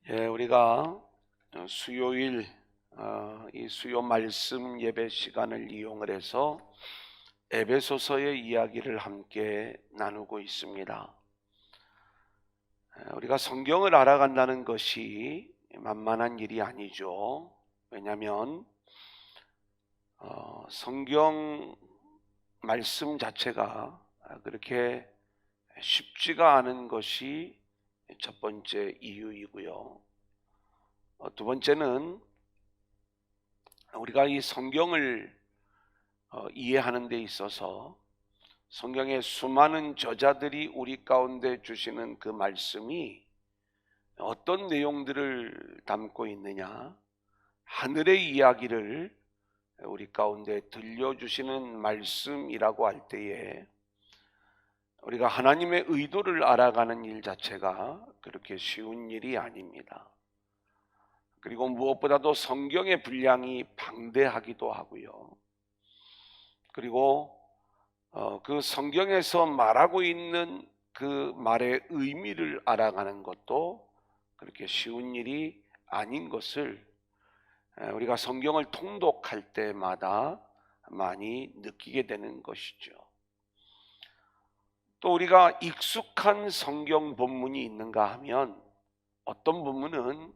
우리가 수요일 이 수요 말씀 예배 시간을 이용을 해서 에베소서의 이야기를 함께 나누고 있습니다. 우리가 성경을 알아간다는 것이 만만한 일이 아니죠. 왜냐하면 성경 말씀 자체가 그렇게 쉽지가 않은 것이 첫 번째 이유이고요. 두 번째는 우리가 이 성경을 이해하는 데 있어서 성경의 수많은 저자들이 우리 가운데 주시는 그 말씀이 어떤 내용들을 담고 있느냐, 하늘의 이야기를 우리 가운데 들려주시는 말씀이라고 할 때에 우리가 하나님의 의도를 알아가는 일 자체가 그렇게 쉬운 일이 아닙니다. 그리고 무엇보다도 성경의 분량이 방대하기도 하고요. 그리고 그 성경에서 말하고 있는 그 말의 의미를 알아가는 것도 그렇게 쉬운 일이 아닌 것을 우리가 성경을 통독할 때마다 많이 느끼게 되는 것이죠. 또 우리가 익숙한 성경 본문이 있는가 하면 어떤 본문은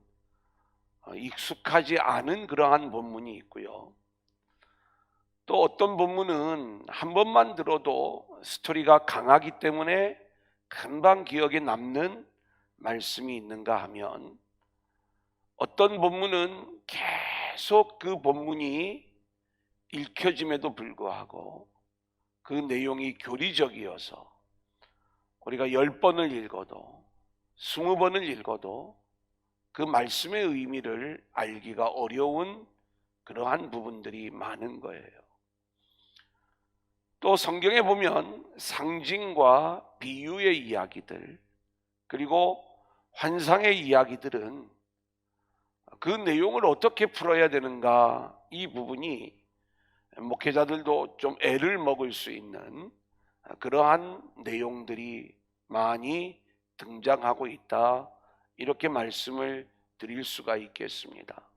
익숙하지 않은 그러한 본문이 있고요. 또 어떤 본문은 한 번만 들어도 스토리가 강하기 때문에 금방 기억에 남는 말씀이 있는가 하면 어떤 본문은 계속 그 본문이 읽혀짐에도 불구하고 그 내용이 교리적이어서 우리가 10번을 읽어도 20번을 읽어도 그 말씀의 의미를 알기가 어려운 그러한 부분들이 많은 거예요. 또 성경에 보면 상징과 비유의 이야기들 그리고 환상의 이야기들은 그 내용을 어떻게 풀어야 되는가, 이 부분이 목회자들도 좀 애를 먹을 수 있는 그러한 내용들이 많이 등장하고 있다, 이렇게 말씀을 드릴 수가 있겠습니다.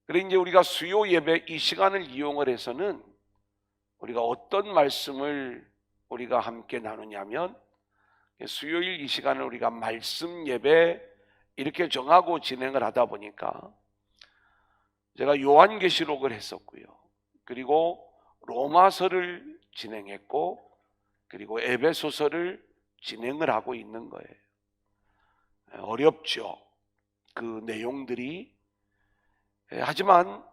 그래서 이제 우리가 수요 예배 이 시간을 이용을 해서는 우리가 어떤 말씀을 우리가 함께 나누냐면 수요일 이 시간을 우리가 말씀 예배 이렇게 정하고 진행을 하다 보니까 제가 요한계시록을 했었고요. 그리고 로마서를 진행했고 그리고 에베소서를 진행을 하고 있는 거예요. 어렵죠. 그 내용들이. 하지만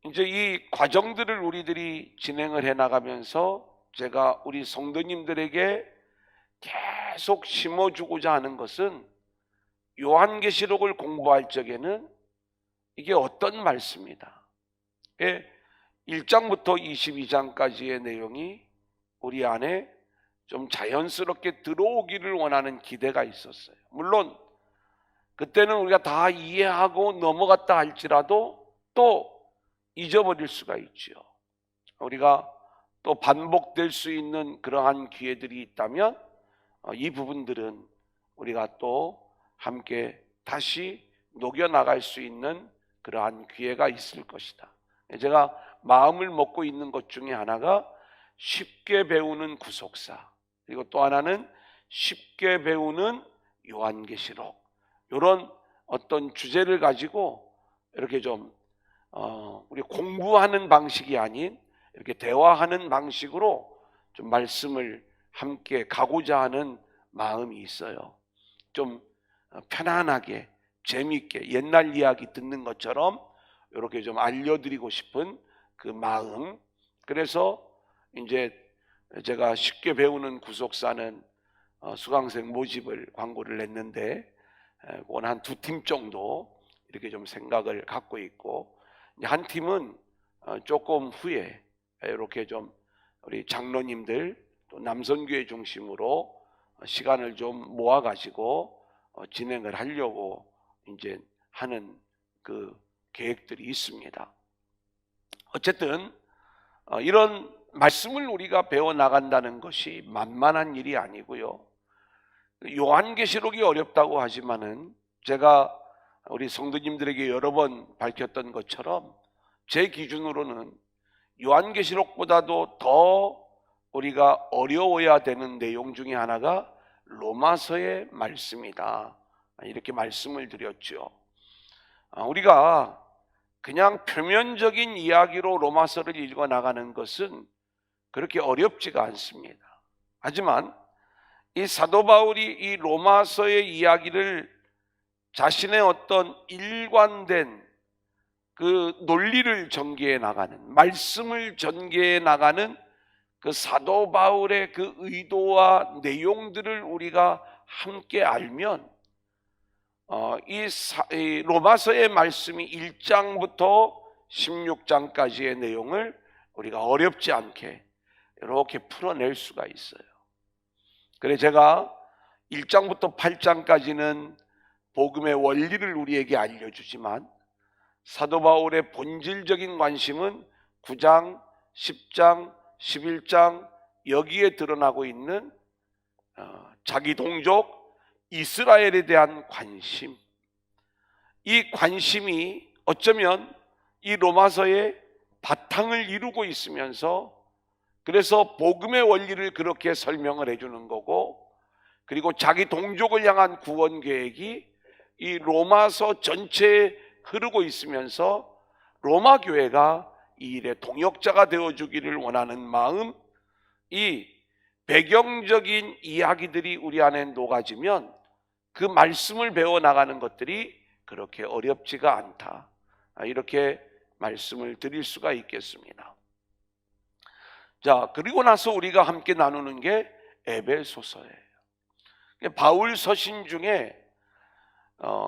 이제 이 과정들을 우리들이 진행을 해 나가면서 제가 우리 성도님들에게 계속 심어주고자 하는 것은 요한계시록을 공부할 적에는 이게 어떤 말씀이다. 1장부터 22장까지의 내용이 우리 안에 좀 자연스럽게 들어오기를 원하는 기대가 있었어요. 물론 그때는 우리가 다 이해하고 넘어갔다 할지라도 또 잊어버릴 수가 있죠. 우리가 또 반복될 수 있는 그러한 기회들이 있다면 이 부분들은 우리가 또 함께 다시 녹여나갈 수 있는 그러한 기회가 있을 것이다. 제가 마음을 먹고 있는 것 중에 하나가 쉽게 배우는 구속사, 그리고 또 하나는 쉽게 배우는 요한계시록, 이런 어떤 주제를 가지고 이렇게 좀 우리 공부하는 방식이 아닌 이렇게 대화하는 방식으로 좀 말씀을 함께 가고자 하는 마음이 있어요. 좀 편안하게 재미있게 옛날 이야기 듣는 것처럼 이렇게 좀 알려드리고 싶은 그 마음. 그래서 이제 제가 쉽게 배우는 구속사는 수강생 모집을 광고를 냈는데 한 2팀 정도 이렇게 좀 생각을 갖고 있고, 한 팀은 조금 후에 이렇게 좀 우리 장로님들 또 남선교회 중심으로 시간을 좀 모아가지고 진행을 하려고 이제 하는 그 계획들이 있습니다. 어쨌든 이런 말씀을 우리가 배워 나간다는 것이 만만한 일이 아니고요. 요한계시록이 어렵다고 하지만은 제가 우리 성도님들에게 여러 번 밝혔던 것처럼 제 기준으로는 요한계시록보다도 더 우리가 어려워야 되는 내용 중에 하나가 로마서의 말씀이다, 이렇게 말씀을 드렸죠. 우리가 그냥 표면적인 이야기로 로마서를 읽어 나가는 것은 그렇게 어렵지가 않습니다. 하지만 이 사도 바울이 이 로마서의 이야기를 자신의 어떤 일관된 그 논리를 전개해 나가는, 말씀을 전개해 나가는 그 사도 바울의 그 의도와 내용들을 우리가 함께 알면 이 로마서의 말씀이 1장부터 16장까지의 내용을 우리가 어렵지 않게 이렇게 풀어낼 수가 있어요. 그래서 제가 1장부터 8장까지는 복음의 원리를 우리에게 알려주지만 사도 바울의 본질적인 관심은 9장, 10장, 11장 여기에 드러나고 있는 자기 동족 이스라엘에 대한 관심, 이 관심이 어쩌면 이 로마서의 바탕을 이루고 있으면서 그래서 복음의 원리를 그렇게 설명을 해주는 거고, 그리고 자기 동족을 향한 구원 계획이 이 로마서 전체에 흐르고 있으면서 로마 교회가 이 일의 동역자가 되어주기를 원하는 마음, 이 배경적인 이야기들이 우리 안에 녹아지면 그 말씀을 배워나가는 것들이 그렇게 어렵지가 않다, 이렇게 말씀을 드릴 수가 있겠습니다. 자, 그리고 나서 우리가 함께 나누는 게 에베소서예요. 바울 서신 중에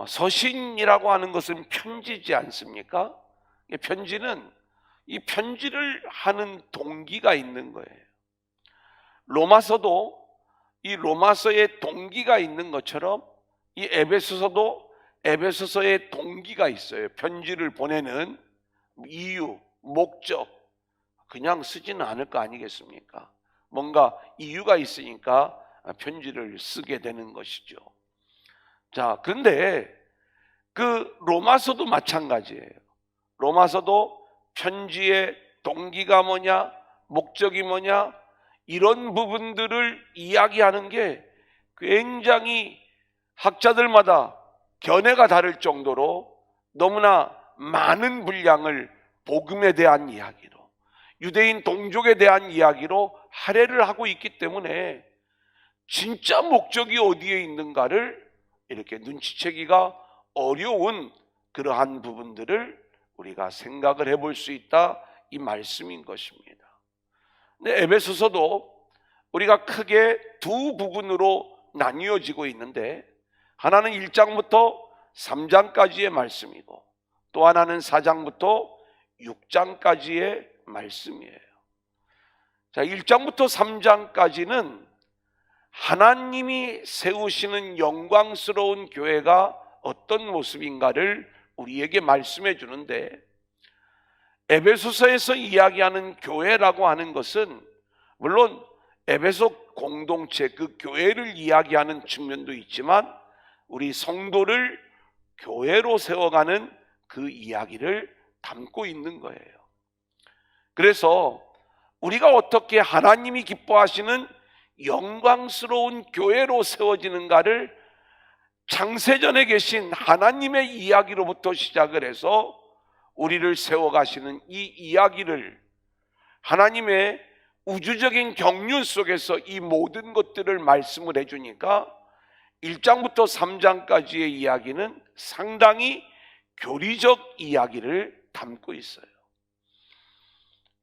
서신이라고 하는 것은 편지지 않습니까? 편지는 이 편지를 하는 동기가 있는 거예요. 로마서도 이 로마서의 동기가 있는 것처럼 이 에베소서도 에베소서의 동기가 있어요. 편지를 보내는 이유, 목적, 그냥 쓰지는 않을 거 아니겠습니까? 뭔가 이유가 있으니까 편지를 쓰게 되는 것이죠. 자, 그런데 그 로마서도 마찬가지예요. 로마서도 편지의 동기가 뭐냐, 목적이 뭐냐, 이런 부분들을 이야기하는 게 굉장히 학자들마다 견해가 다를 정도로 너무나 많은 분량을 복음에 대한 이야기로, 유대인 동족에 대한 이야기로 할애를 하고 있기 때문에 진짜 목적이 어디에 있는가를 이렇게 눈치채기가 어려운 그러한 부분들을 우리가 생각을 해볼 수 있다, 이 말씀인 것입니다. 근데 에베소서도 우리가 크게 두 부분으로 나뉘어지고 있는데, 하나는 1장부터 3장까지의 말씀이고 또 하나는 4장부터 6장까지의 말씀이에요. 자, 1장부터 3장까지는 하나님이 세우시는 영광스러운 교회가 어떤 모습인가를 우리에게 말씀해 주는데, 에베소서에서 이야기하는 교회라고 하는 것은 물론 에베소 공동체, 그 교회를 이야기하는 측면도 있지만 우리 성도를 교회로 세워가는 그 이야기를 담고 있는 거예요. 그래서 우리가 어떻게 하나님이 기뻐하시는 영광스러운 교회로 세워지는가를 창세전에 계신 하나님의 이야기로부터 시작을 해서 우리를 세워가시는 이 이야기를 하나님의 우주적인 경륜 속에서 이 모든 것들을 말씀을 해주니까 1장부터 3장까지의 이야기는 상당히 교리적 이야기를 담고 있어요.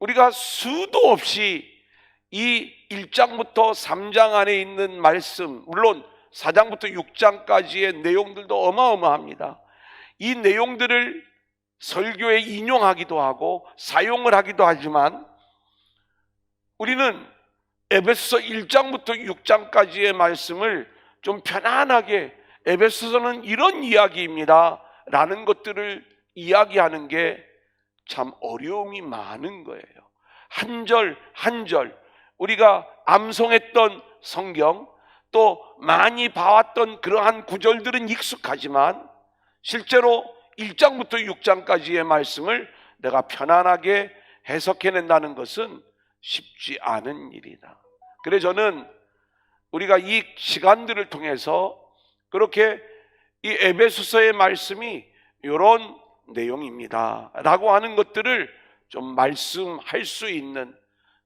우리가 수도 없이 이 1장부터 3장 안에 있는 말씀, 물론 4장부터 6장까지의 내용들도 어마어마합니다. 이 내용들을 설교에 인용하기도 하고 사용을 하기도 하지만 우리는 에베소서 1장부터 6장까지의 말씀을 좀 편안하게 에베소서는 이런 이야기입니다 라는 것들을 이야기하는 게 참 어려움이 많은 거예요. 한 절 한 절 우리가 암송했던 성경, 또 많이 봐왔던 그러한 구절들은 익숙하지만 실제로 1장부터 6장까지의 말씀을 내가 편안하게 해석해낸다는 것은 쉽지 않은 일이다. 그래서 저는 우리가 이 시간들을 통해서 그렇게 이 에베소서의 말씀이 이런 내용입니다 라고 하는 것들을 좀 말씀할 수 있는,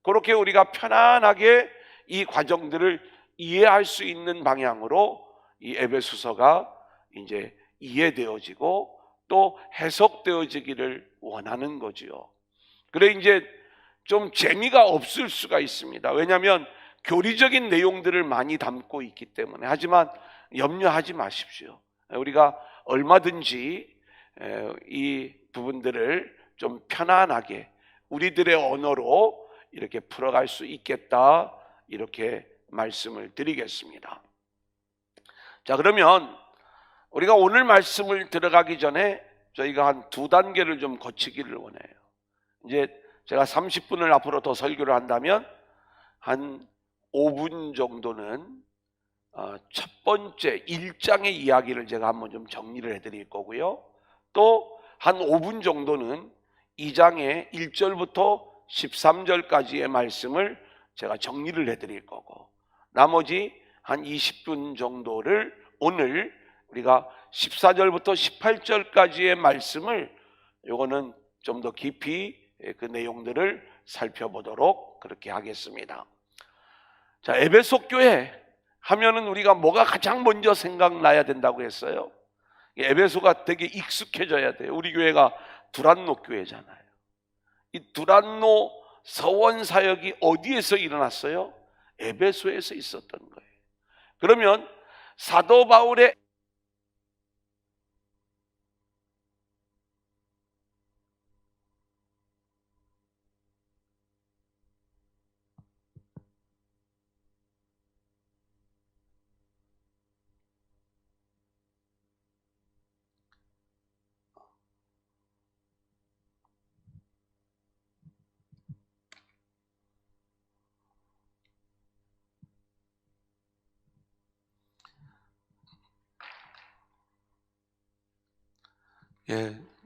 그렇게 우리가 편안하게 이 과정들을 이해할 수 있는 방향으로 이 에베소서가 이제 이해되어지고 또 해석되어지기를 원하는 거지요. 그래 이제 좀 재미가 없을 수가 있습니다. 왜냐하면 교리적인 내용들을 많이 담고 있기 때문에. 하지만 염려하지 마십시오. 우리가 얼마든지 이 부분들을 좀 편안하게 우리들의 언어로 이렇게 풀어갈 수 있겠다, 이렇게 말씀을 드리겠습니다. 자, 그러면 우리가 오늘 말씀을 들어가기 전에 저희가 한 2단계를 좀 거치기를 원해요. 이제 제가 30분을 앞으로 더 설교를 한다면 한 5분 정도는 첫 번째 1장의 이야기를 제가 한번 좀 정리를 해드릴 거고요. 또 한 5분 정도는 2장의 1절부터 13절까지의 말씀을 제가 정리를 해드릴 거고, 나머지 한 20분 정도를 오늘 우리가 14절부터 18절까지의 말씀을, 요거는 좀 더 깊이 그 내용들을 살펴보도록 그렇게 하겠습니다. 자, 에베소 교회 하면은 우리가 뭐가 가장 먼저 생각나야 된다고 했어요? 에베소가 되게 익숙해져야 돼요. 우리 교회가 두란노 교회잖아요. 이 두란노 서원 사역이 어디에서 일어났어요? 에베소에서 있었던 거예요. 그러면 사도 바울의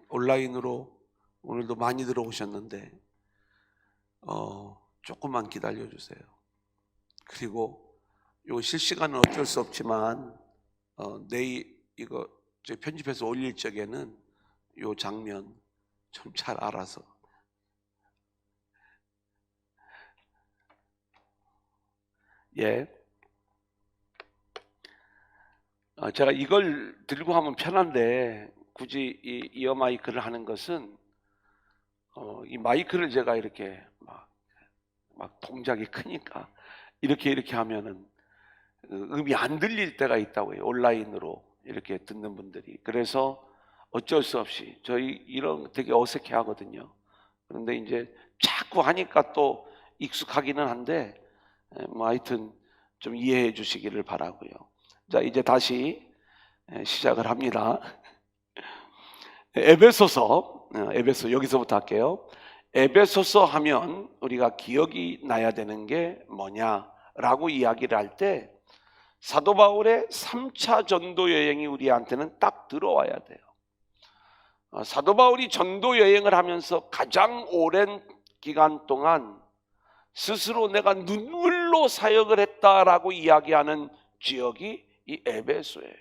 온라인으로 오늘도 많이 들어오셨는데 조금만 기다려 주세요. 그리고 요 실시간은 어쩔 수 없지만 내일 이거 편집해서 올릴 적에는 요 장면 좀 잘 알아서 제가 이걸 들고 하면 편한데 굳이 이 이어 마이크를 하는 것은 이 마이크를 제가 이렇게 막 동작이 크니까 이렇게 하면은 음이 안 들릴 때가 있다고 해요. 온라인으로 이렇게 듣는 분들이. 그래서 어쩔 수 없이 저희 이런 되게 어색해 하거든요. 그런데 이제 자꾸 하니까 또 익숙하기는 한데 뭐 하여튼 좀 이해해 주시기를 바라고요. 자, 이제 다시 시작을 합니다. 에베소 여기서부터 할게요. 에베소서 하면 우리가 기억이 나야 되는 게 뭐냐라고 이야기를 할 때 사도 바울의 3차 전도 여행이 우리한테는 딱 들어와야 돼요. 사도 바울이 전도 여행을 하면서 가장 오랜 기간 동안 스스로 내가 눈물로 사역을 했다라고 이야기하는 지역이 이 에베소예요.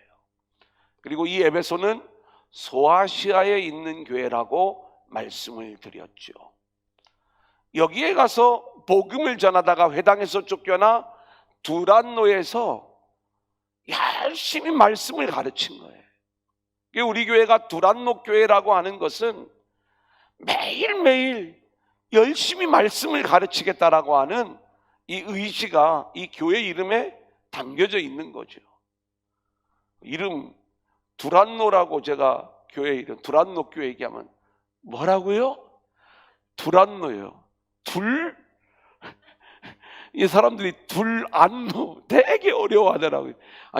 그리고 이 에베소는 소아시아에 있는 교회라고 말씀을 드렸죠. 여기에 가서 복음을 전하다가 회당에서 쫓겨나 두란노에서 열심히 말씀을 가르친 거예요. 우리 교회가 두란노 교회라고 하는 것은 매일매일 열심히 말씀을 가르치겠다라고 하는 이 의지가 이 교회 이름에 담겨져 있는 거죠. 이름 두란노라고, 제가 교회 이름 두란노 교회 얘기하면 뭐라고요? 두란노요. 이 사람들이 둘안노 되게 어려워하더라고요.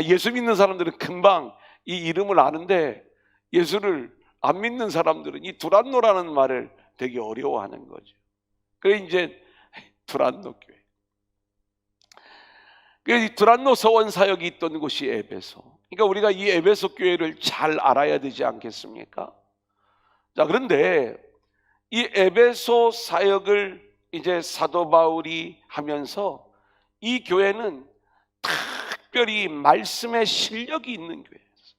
예수 믿는 사람들은 금방 이 이름을 아는데 예수를 안 믿는 사람들은 이 두란노라는 말을 되게 어려워하는 거죠. 그래 이제 두란노 교회. 이 드란노 서원 사역이 있던 곳이 에베소. 그러니까 우리가 이 에베소 교회를 잘 알아야 되지 않겠습니까? 자, 그런데 이 에베소 사역을 이제 사도 바울이 하면서 이 교회는 특별히 말씀의 실력이 있는 교회였어요.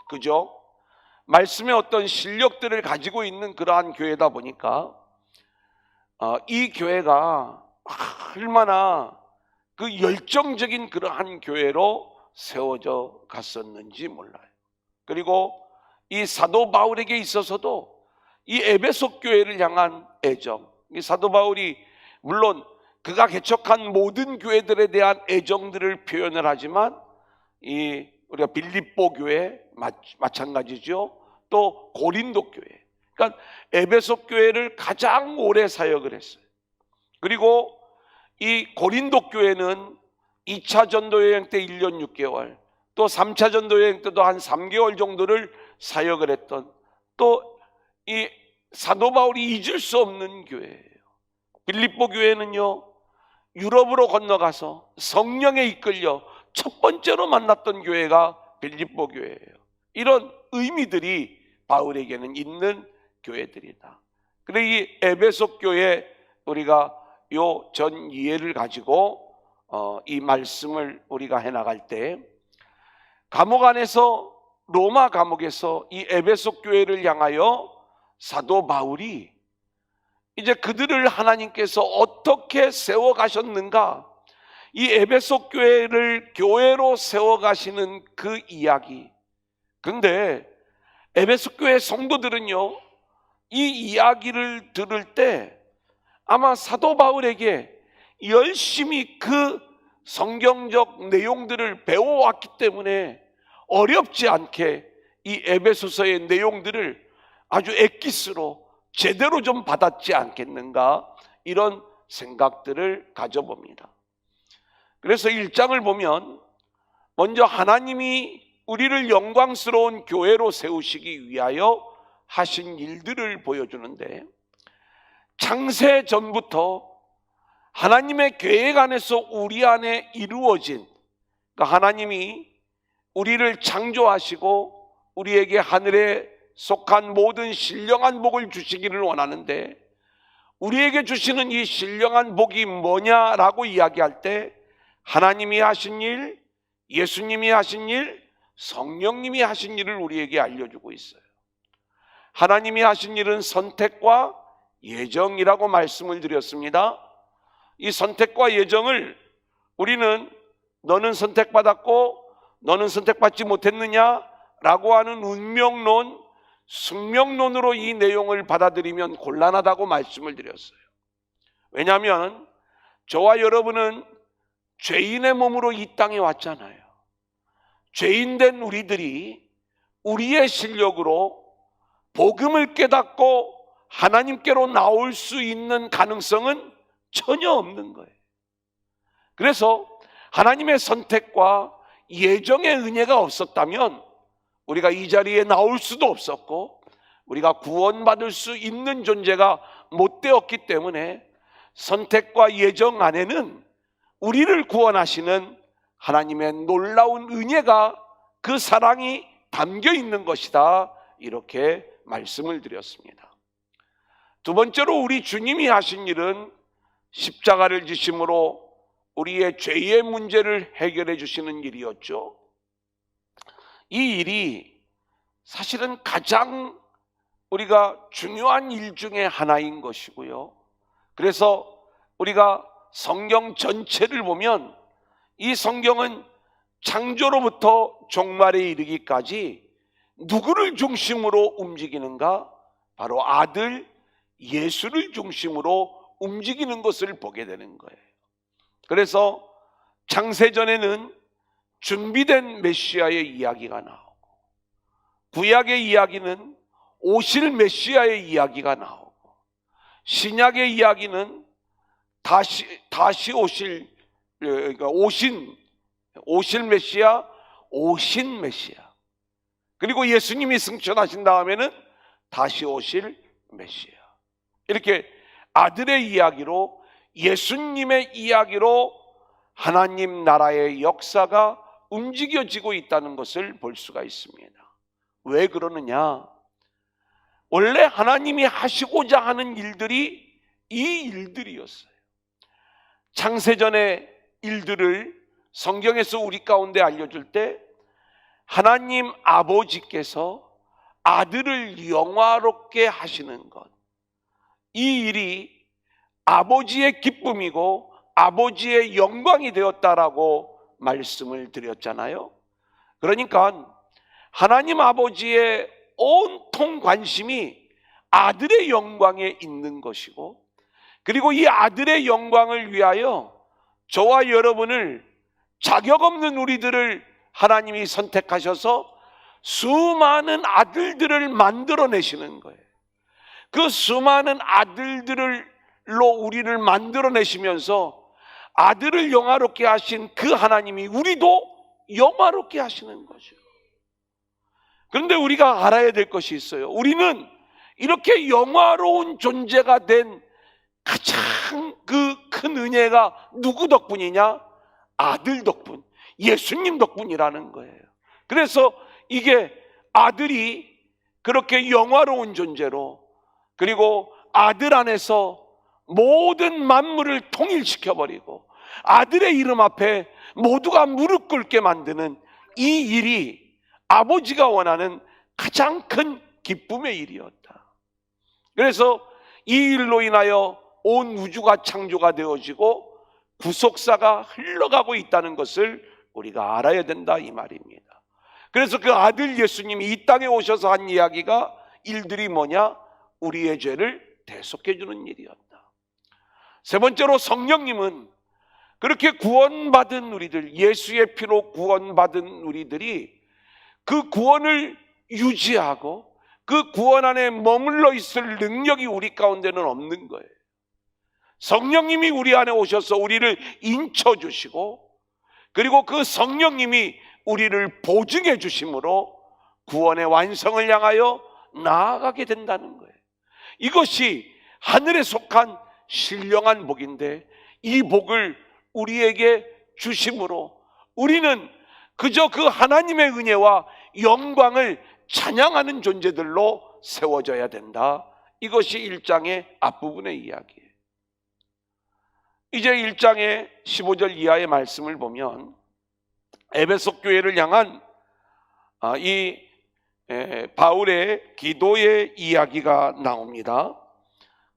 그죠? 말씀의 어떤 실력들을 가지고 있는 그러한 교회다 보니까 이 교회가 얼마나 그 열정적인 그러한 교회로 세워져 갔었는지 몰라요. 그리고 이 사도 바울에게 있어서도 이 에베소 교회를 향한 애정, 이 사도 바울이 물론 그가 개척한 모든 교회들에 대한 애정들을 표현을 하지만 이 우리가 빌립보 교회 마찬가지죠. 또 고린도 교회, 그러니까 에베소 교회를 가장 오래 사역을 했어요. 그리고 이 고린도 교회는 2차 전도여행 때 1년 6개월, 또 3차 전도여행 때도 한 3개월 정도를 사역을 했던, 또 이 사도 바울이 잊을 수 없는 교회예요. 빌립보 교회는요, 유럽으로 건너가서 성령에 이끌려 첫 번째로 만났던 교회가 빌립보 교회예요. 이런 의미들이 바울에게는 있는 교회들이다. 그래 이 에베소 교회 우리가 요 전 이해를 가지고 이 말씀을 우리가 해나갈 때 감옥 안에서 로마 감옥에서 이 에베소 교회를 향하여 사도 바울이 이제 그들을 하나님께서 어떻게 세워 가셨는가, 이 에베소 교회를 교회로 세워 가시는 그 이야기. 근데 에베소 교회 성도들은요, 이 이야기를 들을 때 아마 사도 바울에게 열심히 그 성경적 내용들을 배워왔기 때문에 어렵지 않게 이 에베소서의 내용들을 아주 엑기스로 제대로 좀 받았지 않겠는가, 이런 생각들을 가져봅니다. 그래서 1장을 보면 먼저 하나님이 우리를 영광스러운 교회로 세우시기 위하여 하신 일들을 보여주는데, 창세 전부터 하나님의 계획 안에서 우리 안에 이루어진, 그러니까 하나님이 우리를 창조하시고 우리에게 하늘에 속한 모든 신령한 복을 주시기를 원하는데, 우리에게 주시는 이 신령한 복이 뭐냐라고 이야기할 때 하나님이 하신 일, 예수님이 하신 일, 성령님이 하신 일을 우리에게 알려주고 있어요. 하나님이 하신 일은 선택과 예정이라고 말씀을 드렸습니다. 이 선택과 예정을 우리는 너는 선택받았고 너는 선택받지 못했느냐라고 하는 운명론, 숙명론으로 이 내용을 받아들이면 곤란하다고 말씀을 드렸어요. 왜냐하면 저와 여러분은 죄인의 몸으로 이 땅에 왔잖아요. 죄인된 우리들이 우리의 실력으로 복음을 깨닫고 하나님께로 나올 수 있는 가능성은 전혀 없는 거예요. 그래서 하나님의 선택과 예정의 은혜가 없었다면 우리가 이 자리에 나올 수도 없었고 우리가 구원받을 수 있는 존재가 못 되었기 때문에 선택과 예정 안에는 우리를 구원하시는 하나님의 놀라운 은혜가, 그 사랑이 담겨 있는 것이다, 이렇게 말씀을 드렸습니다. 두 번째로 우리 주님이 하신 일은 십자가를 지심으로 우리의 죄의 문제를 해결해 주시는 일이었죠. 이 일이 사실은 가장 우리가 중요한 일 중에 하나인 것이고요. 그래서 우리가 성경 전체를 보면 이 성경은 창조로부터 종말에 이르기까지 누구를 중심으로 움직이는가? 바로 아들 예수를 중심으로 움직이는 것을 보게 되는 거예요. 그래서 창세전에는 준비된 메시아의 이야기가 나오고, 구약의 이야기는 오실 메시아의 이야기가 나오고, 신약의 이야기는 다시 오실, 그러니까 오실 메시아, 오신 메시아, 그리고 예수님이 승천하신 다음에는 다시 오실 메시아, 이렇게 아들의 이야기로, 예수님의 이야기로 하나님 나라의 역사가 움직여지고 있다는 것을 볼 수가 있습니다. 왜 그러느냐? 원래 하나님이 하시고자 하는 일들이 이 일들이었어요. 창세전의 일들을 성경에서 우리 가운데 알려줄 때 하나님 아버지께서 아들을 영화롭게 하시는 것, 이 일이 아버지의 기쁨이고 아버지의 영광이 되었다라고 말씀을 드렸잖아요. 그러니까 하나님 아버지의 온통 관심이 아들의 영광에 있는 것이고, 그리고 이 아들의 영광을 위하여 저와 여러분을, 자격 없는 우리들을 하나님이 선택하셔서 수많은 아들들을 만들어내시는 거예요. 그 수많은 아들들로 우리를 만들어내시면서 아들을 영화롭게 하신 그 하나님이 우리도 영화롭게 하시는 거죠. 그런데 우리가 알아야 될 것이 있어요. 우리는 이렇게 영화로운 존재가 된 가장 그 큰 은혜가 누구 덕분이냐? 아들 덕분, 예수님 덕분이라는 거예요. 그래서 이게 아들이 그렇게 영화로운 존재로, 그리고 아들 안에서 모든 만물을 통일시켜버리고 아들의 이름 앞에 모두가 무릎 꿇게 만드는 이 일이 아버지가 원하는 가장 큰 기쁨의 일이었다. 그래서 이 일로 인하여 온 우주가 창조가 되어지고 구속사가 흘러가고 있다는 것을 우리가 알아야 된다, 이 말입니다. 그래서 그 아들 예수님이 이 땅에 오셔서 한 이야기가, 일들이 뭐냐? 우리의 죄를 대속해 주는 일이었다. 세 번째로 성령님은 그렇게 구원받은 우리들, 예수의 피로 구원받은 우리들이 그 구원을 유지하고 그 구원 안에 머물러 있을 능력이 우리 가운데는 없는 거예요. 성령님이 우리 안에 오셔서 우리를 인쳐주시고, 그리고 그 성령님이 우리를 보증해 주심으로 구원의 완성을 향하여 나아가게 된다는 거예요. 이것이 하늘에 속한 신령한 복인데, 이 복을 우리에게 주심으로 우리는 그저 그 하나님의 은혜와 영광을 찬양하는 존재들로 세워져야 된다. 이것이 1장의 앞부분의 이야기예요. 이제 1장의 15절 이하의 말씀을 보면 에베소 교회를 향한 이 바울의 기도의 이야기가 나옵니다.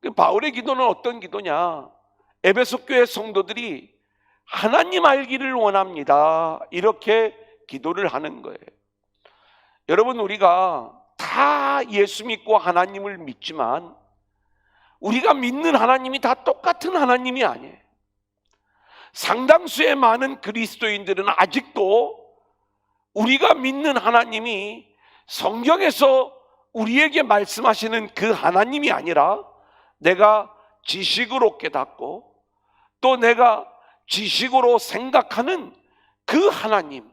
그 바울의 기도는 어떤 기도냐? 에베소 교회 성도들이 하나님 알기를 원합니다, 이렇게 기도를 하는 거예요. 여러분, 우리가 다 예수 믿고 하나님을 믿지만 우리가 믿는 하나님이 다 똑같은 하나님이 아니에요. 상당수의 많은 그리스도인들은 아직도 우리가 믿는 하나님이 성경에서 우리에게 말씀하시는 그 하나님이 아니라, 내가 지식으로 깨닫고 또 내가 지식으로 생각하는 그 하나님,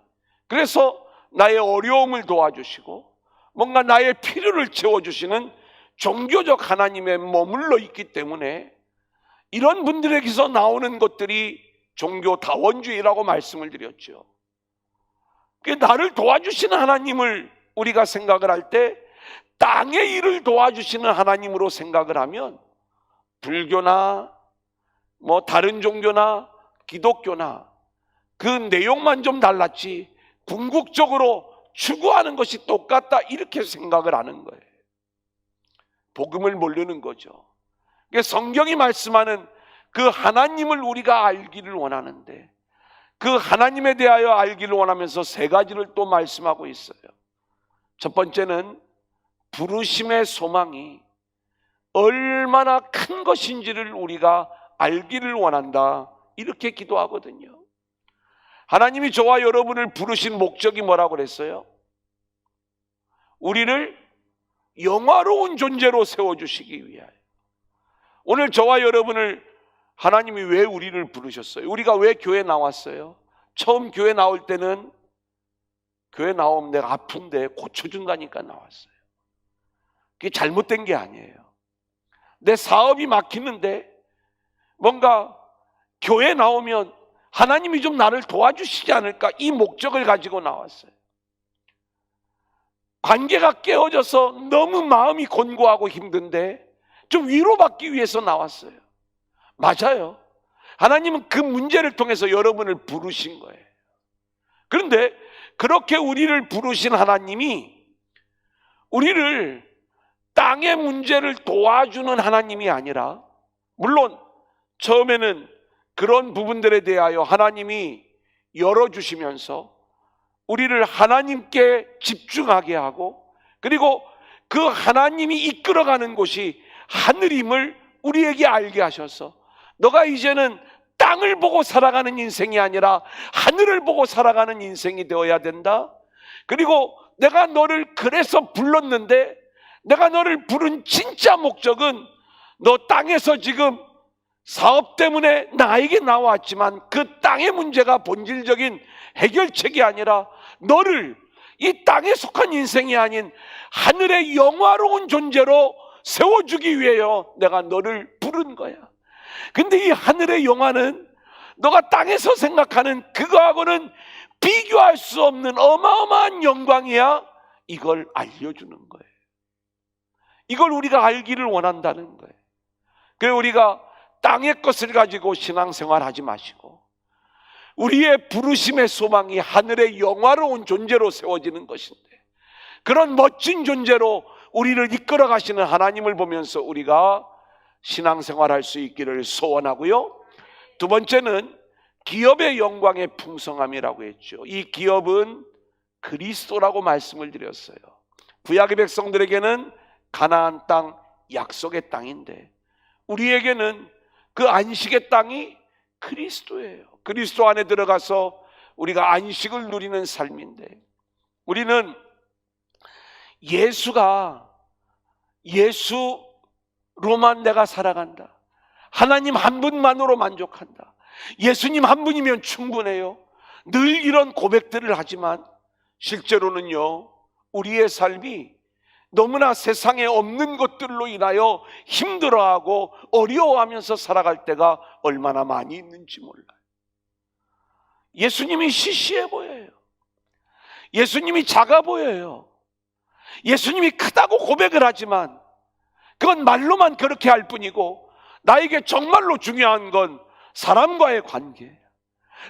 그래서 나의 어려움을 도와주시고 뭔가 나의 필요를 채워주시는 종교적 하나님에 머물러 있기 때문에 이런 분들에게서 나오는 것들이 종교다원주의라고 말씀을 드렸죠. 나를 도와주시는 하나님을 우리가 생각을 할 때 땅의 일을 도와주시는 하나님으로 생각을 하면 불교나 다른 종교나 기독교나 그 내용만 좀 달랐지 궁극적으로 추구하는 것이 똑같다, 이렇게 생각을 하는 거예요. 복음을 모르는 거죠. 성경이 말씀하는 그 하나님을 우리가 알기를 원하는데, 그 하나님에 대하여 알기를 원하면서 세 가지를 또 말씀하고 있어요. 첫 번째는 부르심의 소망이 얼마나 큰 것인지를 우리가 알기를 원한다, 이렇게 기도하거든요. 하나님이 저와 여러분을 부르신 목적이 뭐라고 그랬어요? 우리를 영화로운 존재로 세워주시기 위하여. 오늘 저와 여러분을 하나님이 왜 우리를 부르셨어요? 우리가 왜 교회 나왔어요? 처음 교회 나올 때는 교회 나오면 내가 아픈데 고쳐준다니까 나왔어요. 그게 잘못된 게 아니에요. 내 사업이 막히는데 뭔가 교회 나오면 하나님이 좀 나를 도와주시지 않을까, 이 목적을 가지고 나왔어요. 관계가 깨어져서 너무 마음이 곤고하고 힘든데 좀 위로받기 위해서 나왔어요. 맞아요. 하나님은 그 문제를 통해서 여러분을 부르신 거예요. 그런데 그렇게 우리를 부르신 하나님이 우리를 땅의 문제를 도와주는 하나님이 아니라, 물론 처음에는 그런 부분들에 대하여 하나님이 열어주시면서 우리를 하나님께 집중하게 하고, 그리고 그 하나님이 이끌어가는 곳이 하늘임을 우리에게 알게 하셔서 너가 이제는 땅을 보고 살아가는 인생이 아니라 하늘을 보고 살아가는 인생이 되어야 된다. 그리고 내가 너를 그래서 불렀는데, 내가 너를 부른 진짜 목적은 너 땅에서 지금 사업 때문에 나에게 나왔지만 그 땅의 문제가 본질적인 해결책이 아니라 너를 이 땅에 속한 인생이 아닌 하늘의 영화로운 존재로 세워주기 위해요 내가 너를 부른 거야. 근데 이 하늘의 영화는 너가 땅에서 생각하는 그거하고는 비교할 수 없는 어마어마한 영광이야. 이걸 알려주는 거예요. 이걸 우리가 알기를 원한다는 거예요. 그래서 우리가 땅의 것을 가지고 신앙생활하지 마시고 우리의 부르심의 소망이 하늘의 영화로운 존재로 세워지는 것인데, 그런 멋진 존재로 우리를 이끌어 가시는 하나님을 보면서 우리가 신앙생활할 수 있기를 소원하고요. 두 번째는 기업의 영광의 풍성함이라고 했죠. 이 기업은 그리스도라고 말씀을 드렸어요. 구약의 백성들에게는 가나안 땅, 약속의 땅인데 우리에게는 그 안식의 땅이 그리스도예요. 그리스도 안에 들어가서 우리가 안식을 누리는 삶인데, 우리는 예수로만 내가 살아간다, 하나님 한 분만으로 만족한다, 예수님 한 분이면 충분해요, 늘 이런 고백들을 하지만 실제로는요 우리의 삶이 너무나 세상에 없는 것들로 인하여 힘들어하고 어려워하면서 살아갈 때가 얼마나 많이 있는지 몰라요. 예수님이 시시해 보여요. 예수님이 작아 보여요. 예수님이 크다고 고백을 하지만 그건 말로만 그렇게 할 뿐이고, 나에게 정말로 중요한 건 사람과의 관계예요.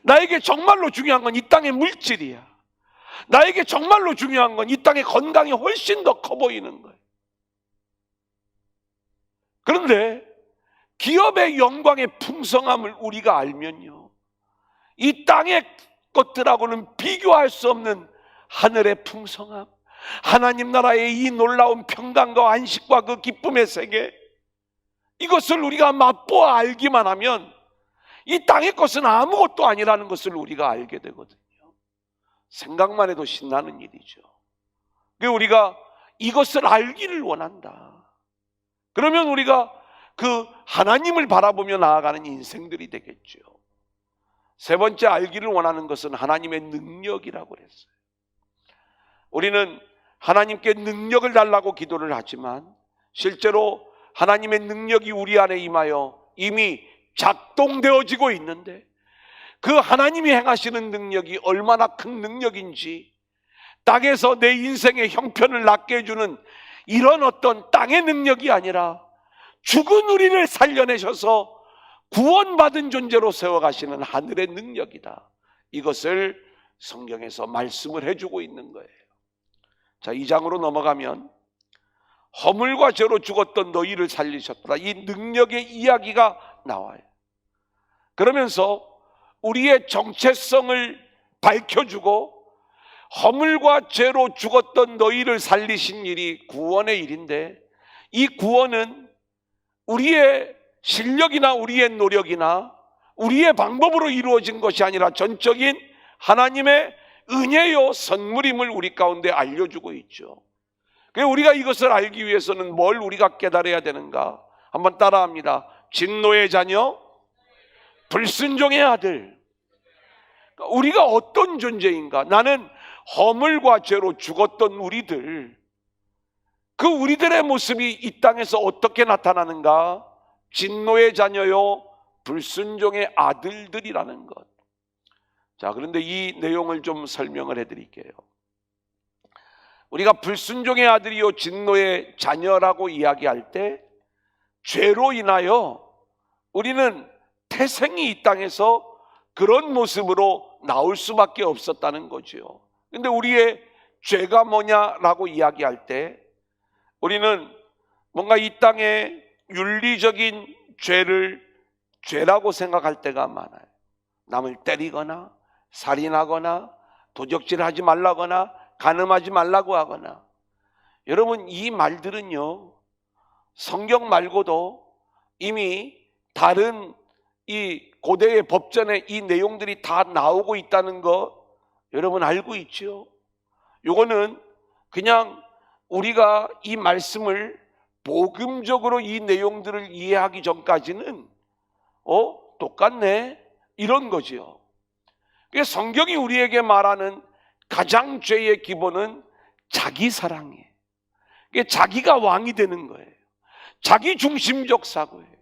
나에게 정말로 중요한 건 이 땅의 물질이야. 나에게 정말로 중요한 건 이 땅의 건강이 훨씬 더 커 보이는 거예요. 그런데 기업의 영광의 풍성함을 우리가 알면요, 이 땅의 것들하고는 비교할 수 없는 하늘의 풍성함, 하나님 나라의 이 놀라운 평강과 안식과 그 기쁨의 세계, 이것을 우리가 맛보아 알기만 하면 이 땅의 것은 아무것도 아니라는 것을 우리가 알게 되거든요. 생각만 해도 신나는 일이죠. 우리가 이것을 알기를 원한다. 그러면 우리가 그 하나님을 바라보며 나아가는 인생들이 되겠죠. 세 번째 알기를 원하는 것은 하나님의 능력이라고 했어요. 우리는 하나님께 능력을 달라고 기도를 하지만 실제로 하나님의 능력이 우리 안에 임하여 이미 작동되어지고 있는데, 그 하나님이 행하시는 능력이 얼마나 큰 능력인지, 땅에서 내 인생의 형편을 낫게 해주는 이런 어떤 땅의 능력이 아니라 죽은 우리를 살려내셔서 구원받은 존재로 세워가시는 하늘의 능력이다. 이것을 성경에서 말씀을 해주고 있는 거예요. 자, 2장으로 넘어가면 허물과 죄로 죽었던 너희를 살리셨다, 이 능력의 이야기가 나와요. 그러면서 우리의 정체성을 밝혀주고 허물과 죄로 죽었던 너희를 살리신 일이 구원의 일인데, 이 구원은 우리의 실력이나 우리의 노력이나 우리의 방법으로 이루어진 것이 아니라 전적인 하나님의 은혜요 선물임을 우리 가운데 알려주고 있죠. 그래서 우리가 이것을 알기 위해서는 뭘 우리가 깨달아야 되는가? 한번 따라합니다. 진노의 자녀, 불순종의 아들. 우리가 어떤 존재인가? 나는 허물과 죄로 죽었던 우리들, 그 우리들의 모습이 이 땅에서 어떻게 나타나는가? 진노의 자녀요 불순종의 아들들이라는 것. 자, 그런데 이 내용을 좀 설명을 해드릴게요. 우리가 불순종의 아들이요 진노의 자녀라고 이야기할 때 죄로 인하여 우리는 태생이 이 땅에서 그런 모습으로 나올 수밖에 없었다는 거죠. 근데 우리의 죄가 뭐냐라고 이야기할 때 우리는 뭔가 이 땅의 윤리적인 죄를 죄라고 생각할 때가 많아요. 남을 때리거나 살인하거나 도적질하지 말라거나 간음하지 말라고 하거나. 여러분, 이 말들은요 성경 말고도 이미 다른 이 고대의 법전에 이 내용들이 다 나오고 있다는 거 여러분 알고 있죠? 요거는 그냥 우리가 이 말씀을 복음적으로 이 내용들을 이해하기 전까지는 똑같네 이런 거지요. 성경이 우리에게 말하는 가장 죄의 기본은 자기 사랑이에요. 자기가 왕이 되는 거예요. 자기 중심적 사고예요.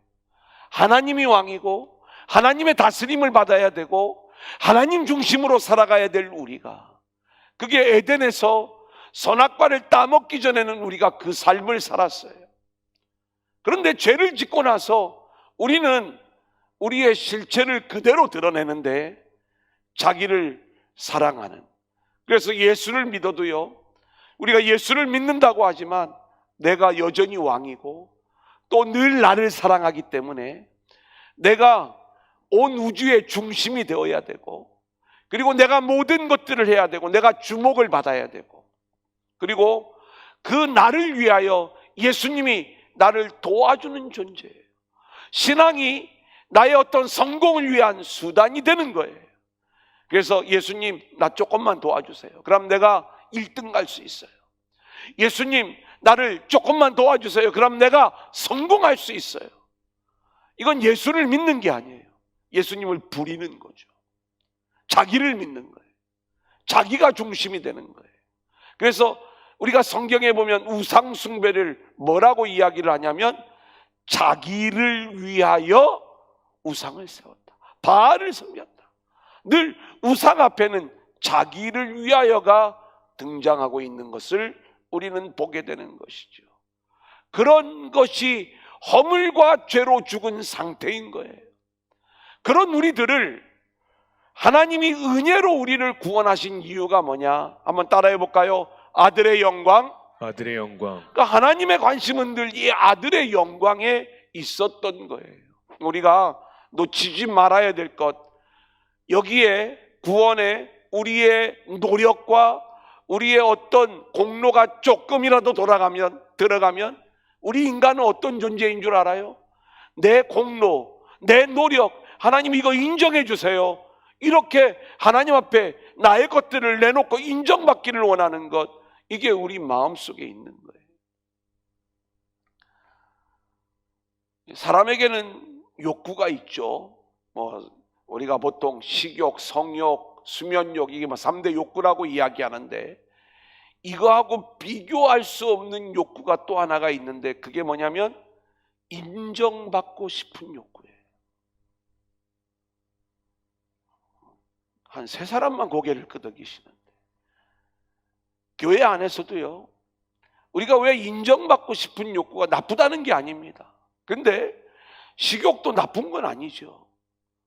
하나님이 왕이고 하나님의 다스림을 받아야 되고 하나님 중심으로 살아가야 될 우리가, 그게 에덴에서 선악과를 따먹기 전에는 우리가 그 삶을 살았어요. 그런데 죄를 짓고 나서 우리는 우리의 실체를 그대로 드러내는데 자기를 사랑하는, 그래서 예수를 믿어도요 우리가 예수를 믿는다고 하지만 내가 여전히 왕이고 또 늘 나를 사랑하기 때문에 내가 온 우주의 중심이 되어야 되고, 그리고 내가 모든 것들을 해야 되고 내가 주목을 받아야 되고, 그리고 그 나를 위하여 예수님이 나를 도와주는 존재예요. 신앙이 나의 어떤 성공을 위한 수단이 되는 거예요. 그래서 예수님 나 조금만 도와주세요. 그럼 내가 1등 갈 수 있어요. 예수님 나를 조금만 도와주세요. 그럼 내가 성공할 수 있어요. 이건 예수를 믿는 게 아니에요. 예수님을 부리는 거죠. 자기를 믿는 거예요. 자기가 중심이 되는 거예요. 그래서 우리가 성경에 보면 우상 숭배를 뭐라고 이야기를 하냐면 자기를 위하여 우상을 세웠다. 바알을 섬겼다. 늘 우상 앞에는 자기를 위하여가 등장하고 있는 것을 우리는 보게 되는 것이죠. 그런 것이 허물과 죄로 죽은 상태인 거예요. 그런 우리들을 하나님이 은혜로 우리를 구원하신 이유가 뭐냐? 한번 따라해 볼까요? 아들의 영광. 아들의 영광. 그러니까 하나님의 관심은 늘 이 아들의 영광에 있었던 거예요. 우리가 놓치지 말아야 될 것, 여기에 구원에 우리의 노력과 우리의 어떤 공로가 조금이라도 들어가면 우리 인간은 어떤 존재인 줄 알아요? 내 공로, 내 노력, 하나님 이거 인정해 주세요. 이렇게 하나님 앞에 나의 것들을 내놓고 인정받기를 원하는 것, 이게 우리 마음속에 있는 거예요. 사람에게는 욕구가 있죠. 우리가 보통 식욕, 성욕, 수면욕, 이게 3대 욕구라고 이야기하는데, 이거하고 비교할 수 없는 욕구가 또 하나가 있는데, 그게 뭐냐면 인정받고 싶은 욕구예요. 한 3사람만 고개를 끄덕이시는데, 교회 안에서도요 우리가 왜 인정받고 싶은 욕구가 나쁘다는 게 아닙니다. 근데 식욕도 나쁜 건 아니죠.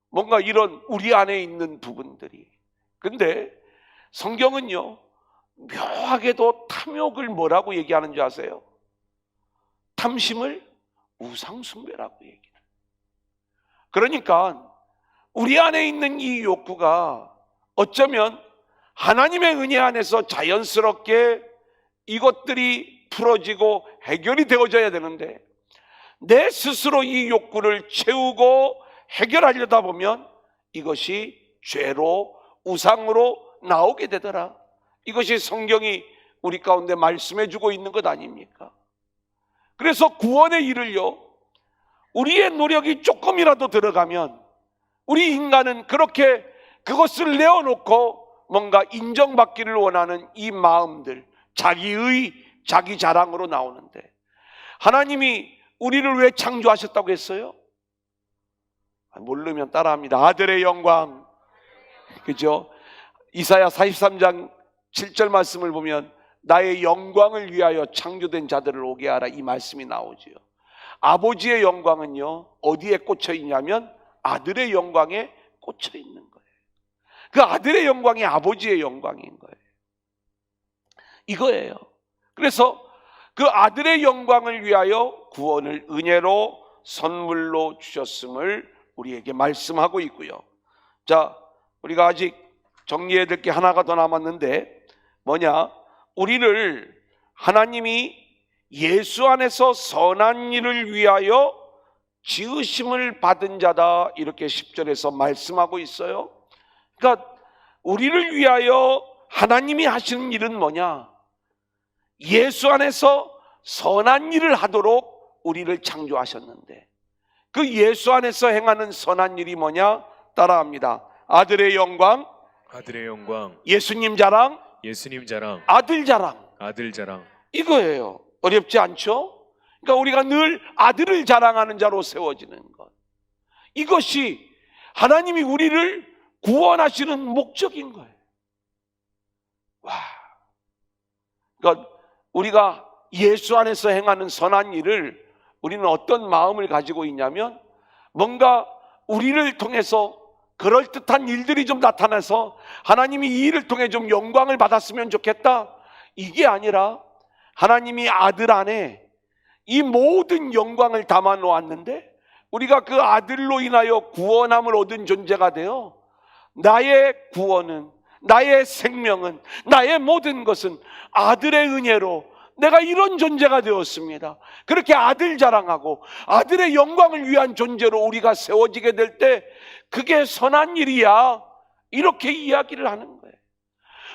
뭔가 이런 우리 안에 있는 부분들이. 근데 성경은요 묘하게도 탐욕을 뭐라고 얘기하는 줄 아세요? 탐심을 우상숭배라고 얘기해요. 그러니까 우리 안에 있는 이 욕구가 어쩌면 하나님의 은혜 안에서 자연스럽게 이것들이 풀어지고 해결이 되어져야 되는데, 내 스스로 이 욕구를 채우고 해결하려다 보면 이것이 죄로 우상으로 나오게 되더라. 이것이 성경이 우리 가운데 말씀해 주고 있는 것 아닙니까? 그래서 구원의 일을요 우리의 노력이 조금이라도 들어가면 우리 인간은 그렇게 그것을 내어놓고 뭔가 인정받기를 원하는 이 마음들, 자기의 자기 자랑으로 나오는데, 하나님이 우리를 왜 창조하셨다고 했어요? 모르면 따라합니다. 아들의 영광. 그죠? 이사야 43장 7절 말씀을 보면 나의 영광을 위하여 창조된 자들을 오게 하라, 이 말씀이 나오지요. 아버지의 영광은요 어디에 꽂혀 있냐면 아들의 영광에 꽂혀 있는 거예요. 그 아들의 영광이 아버지의 영광인 거예요. 이거예요. 그래서 그 아들의 영광을 위하여 구원을 은혜로 선물로 주셨음을 우리에게 말씀하고 있고요. 자, 우리가 아직 정리해야 될 게 하나가 더 남았는데 뭐냐? 우리를 하나님이 예수 안에서 선한 일을 위하여 지으심을 받은 자다, 이렇게 10절에서 말씀하고 있어요. 그러니까 우리를 위하여 하나님이 하시는 일은 뭐냐? 예수 안에서 선한 일을 하도록 우리를 창조하셨는데 그 예수 안에서 행하는 선한 일이 뭐냐? 따라합니다. 아들의 영광, 아들의 영광, 예수님 자랑, 예수님 자랑, 아들 자랑, 아들 자랑. 이거예요. 어렵지 않죠? 그러니까 우리가 늘 아들을 자랑하는 자로 세워지는 것, 이것이 하나님이 우리를 구원하시는 목적인 거예요. 와, 그러니까 우리가 예수 안에서 행하는 선한 일을 우리는 어떤 마음을 가지고 있냐면 뭔가 우리를 통해서 그럴듯한 일들이 좀 나타나서 하나님이 이 일을 통해 좀 영광을 받았으면 좋겠다, 이게 아니라 하나님이 아들 안에 이 모든 영광을 담아 놓았는데 우리가 그 아들로 인하여 구원함을 얻은 존재가 되어 나의 구원은, 나의 생명은, 나의 모든 것은 아들의 은혜로 내가 이런 존재가 되었습니다. 그렇게 아들 자랑하고 아들의 영광을 위한 존재로 우리가 세워지게 될 때 그게 선한 일이야, 이렇게 이야기를 하는 거예요.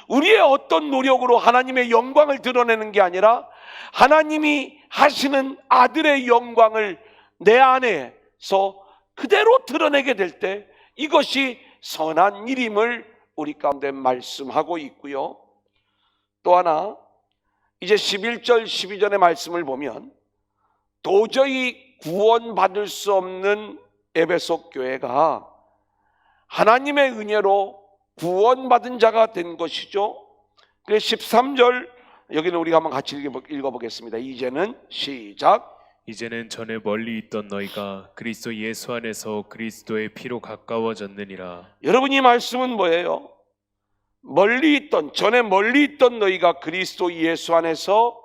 우리의 어떤 노력으로 하나님의 영광을 드러내는 게 아니라 하나님이 하시는 아들의 영광을 내 안에서 그대로 드러내게 될 때 이것이 선한 일임을 우리 가운데 말씀하고 있고요. 또 하나, 이제 11절 12절의 말씀을 보면 도저히 구원받을 수 없는 에베소 교회가 하나님의 은혜로 구원받은 자가 된 것이죠. 그래서 13절, 여기는 우리가 한번 같이 읽어보겠습니다. 이제는 시작. 이제는 전에 멀리 있던 너희가 그리스도 예수 안에서 그리스도의 피로 가까워졌느니라. 여러분, 이 말씀은 뭐예요? 전에 멀리 있던 너희가 그리스도 예수 안에서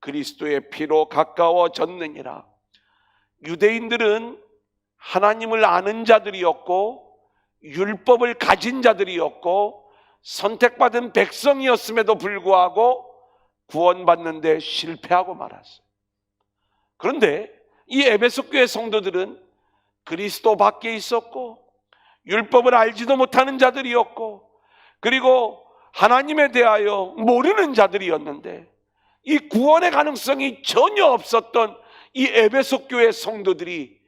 그리스도의 피로 가까워졌느니라. 유대인들은 하나님을 아는 자들이었고 율법을 가진 자들이었고 선택받은 백성이었음에도 불구하고 구원받는데 실패하고 말았어요. 그런데 이 에베소 교회 성도들은 그리스도 밖에 있었고 율법을 알지도 못하는 자들이었고 그리고 하나님에 대하여 모르는 자들이었는데 이 구원의 가능성이 전혀 없었던 이 에베소 교회 성도들이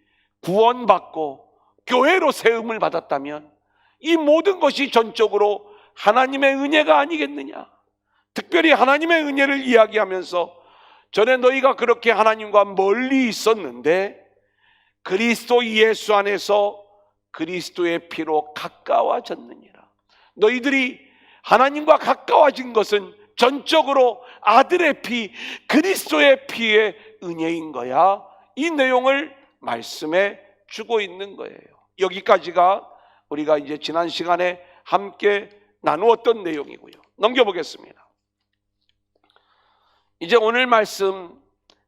구원받고 교회로 세움을 받았다면 이 모든 것이 전적으로 하나님의 은혜가 아니겠느냐. 특별히 하나님의 은혜를 이야기하면서 전에 너희가 그렇게 하나님과 멀리 있었는데 그리스도 예수 안에서 그리스도의 피로 가까워졌느니라. 너희들이 하나님과 가까워진 것은 전적으로 아들의 피, 그리스도의 피의 은혜인 거야. 이 내용을 말씀해 주고 있는 거예요. 여기까지가 우리가 이제 지난 시간에 함께 나누었던 내용이고요. 넘겨보겠습니다. 이제 오늘 말씀,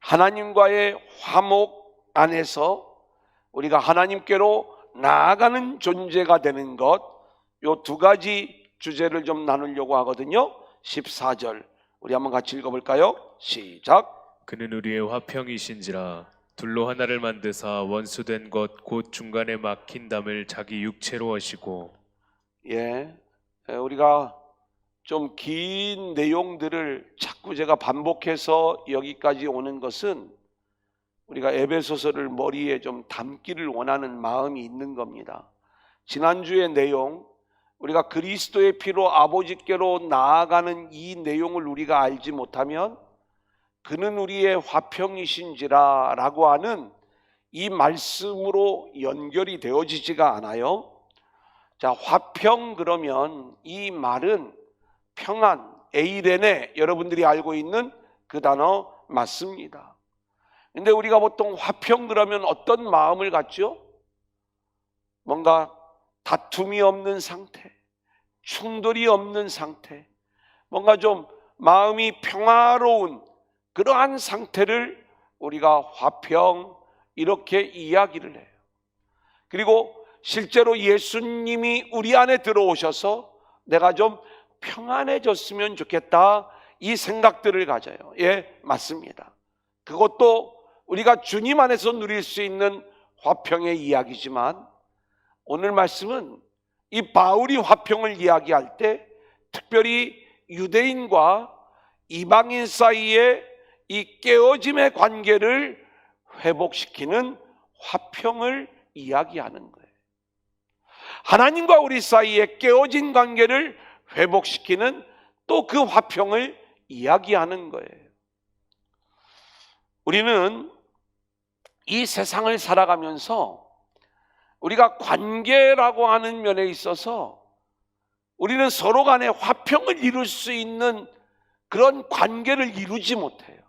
하나님과의 화목 안에서 우리가 하나님께로 나아가는 존재가 되는 것, 요 두 가지 주제를 좀 나누려고 하거든요. 14절 우리 한번 같이 읽어볼까요? 시작. 그는 우리의 화평이신지라 둘로 하나를 만드사 원수된 것 곧 중간에 막힌 담을 자기 육체로 하시고. 우리가 좀 긴 내용들을 자꾸 제가 반복해서 여기까지 오는 것은 우리가 에베소서를 머리에 좀 담기를 원하는 마음이 있는 겁니다. 지난주의 내용, 우리가 그리스도의 피로 아버지께로 나아가는 이 내용을 우리가 알지 못하면 그는 우리의 화평이신지라 라고 하는 이 말씀으로 연결이 되어지지가 않아요. 자, 화평 그러면 이 말은 평안, 에이레네, 여러분들이 알고 있는 그 단어 맞습니다. 근데 우리가 보통 화평 그러면 어떤 마음을 갖죠? 뭔가 다툼이 없는 상태, 충돌이 없는 상태, 뭔가 좀 마음이 평화로운 그러한 상태를 우리가 화평 이렇게 이야기를 해요. 그리고 실제로 예수님이 우리 안에 들어오셔서 내가 좀 평안해졌으면 좋겠다, 이 생각들을 가져요. 예, 맞습니다. 그것도 우리가 주님 안에서 누릴 수 있는 화평의 이야기지만, 오늘 말씀은 이 바울이 화평을 이야기할 때 특별히 유대인과 이방인 사이에 이 깨어짐의 관계를 회복시키는 화평을 이야기하는 거예요. 하나님과 우리 사이에 깨어진 관계를 회복시키는 또 그 화평을 이야기하는 거예요. 우리는 이 세상을 살아가면서 우리가 관계라고 하는 면에 있어서 우리는 서로 간에 화평을 이룰 수 있는 그런 관계를 이루지 못해요.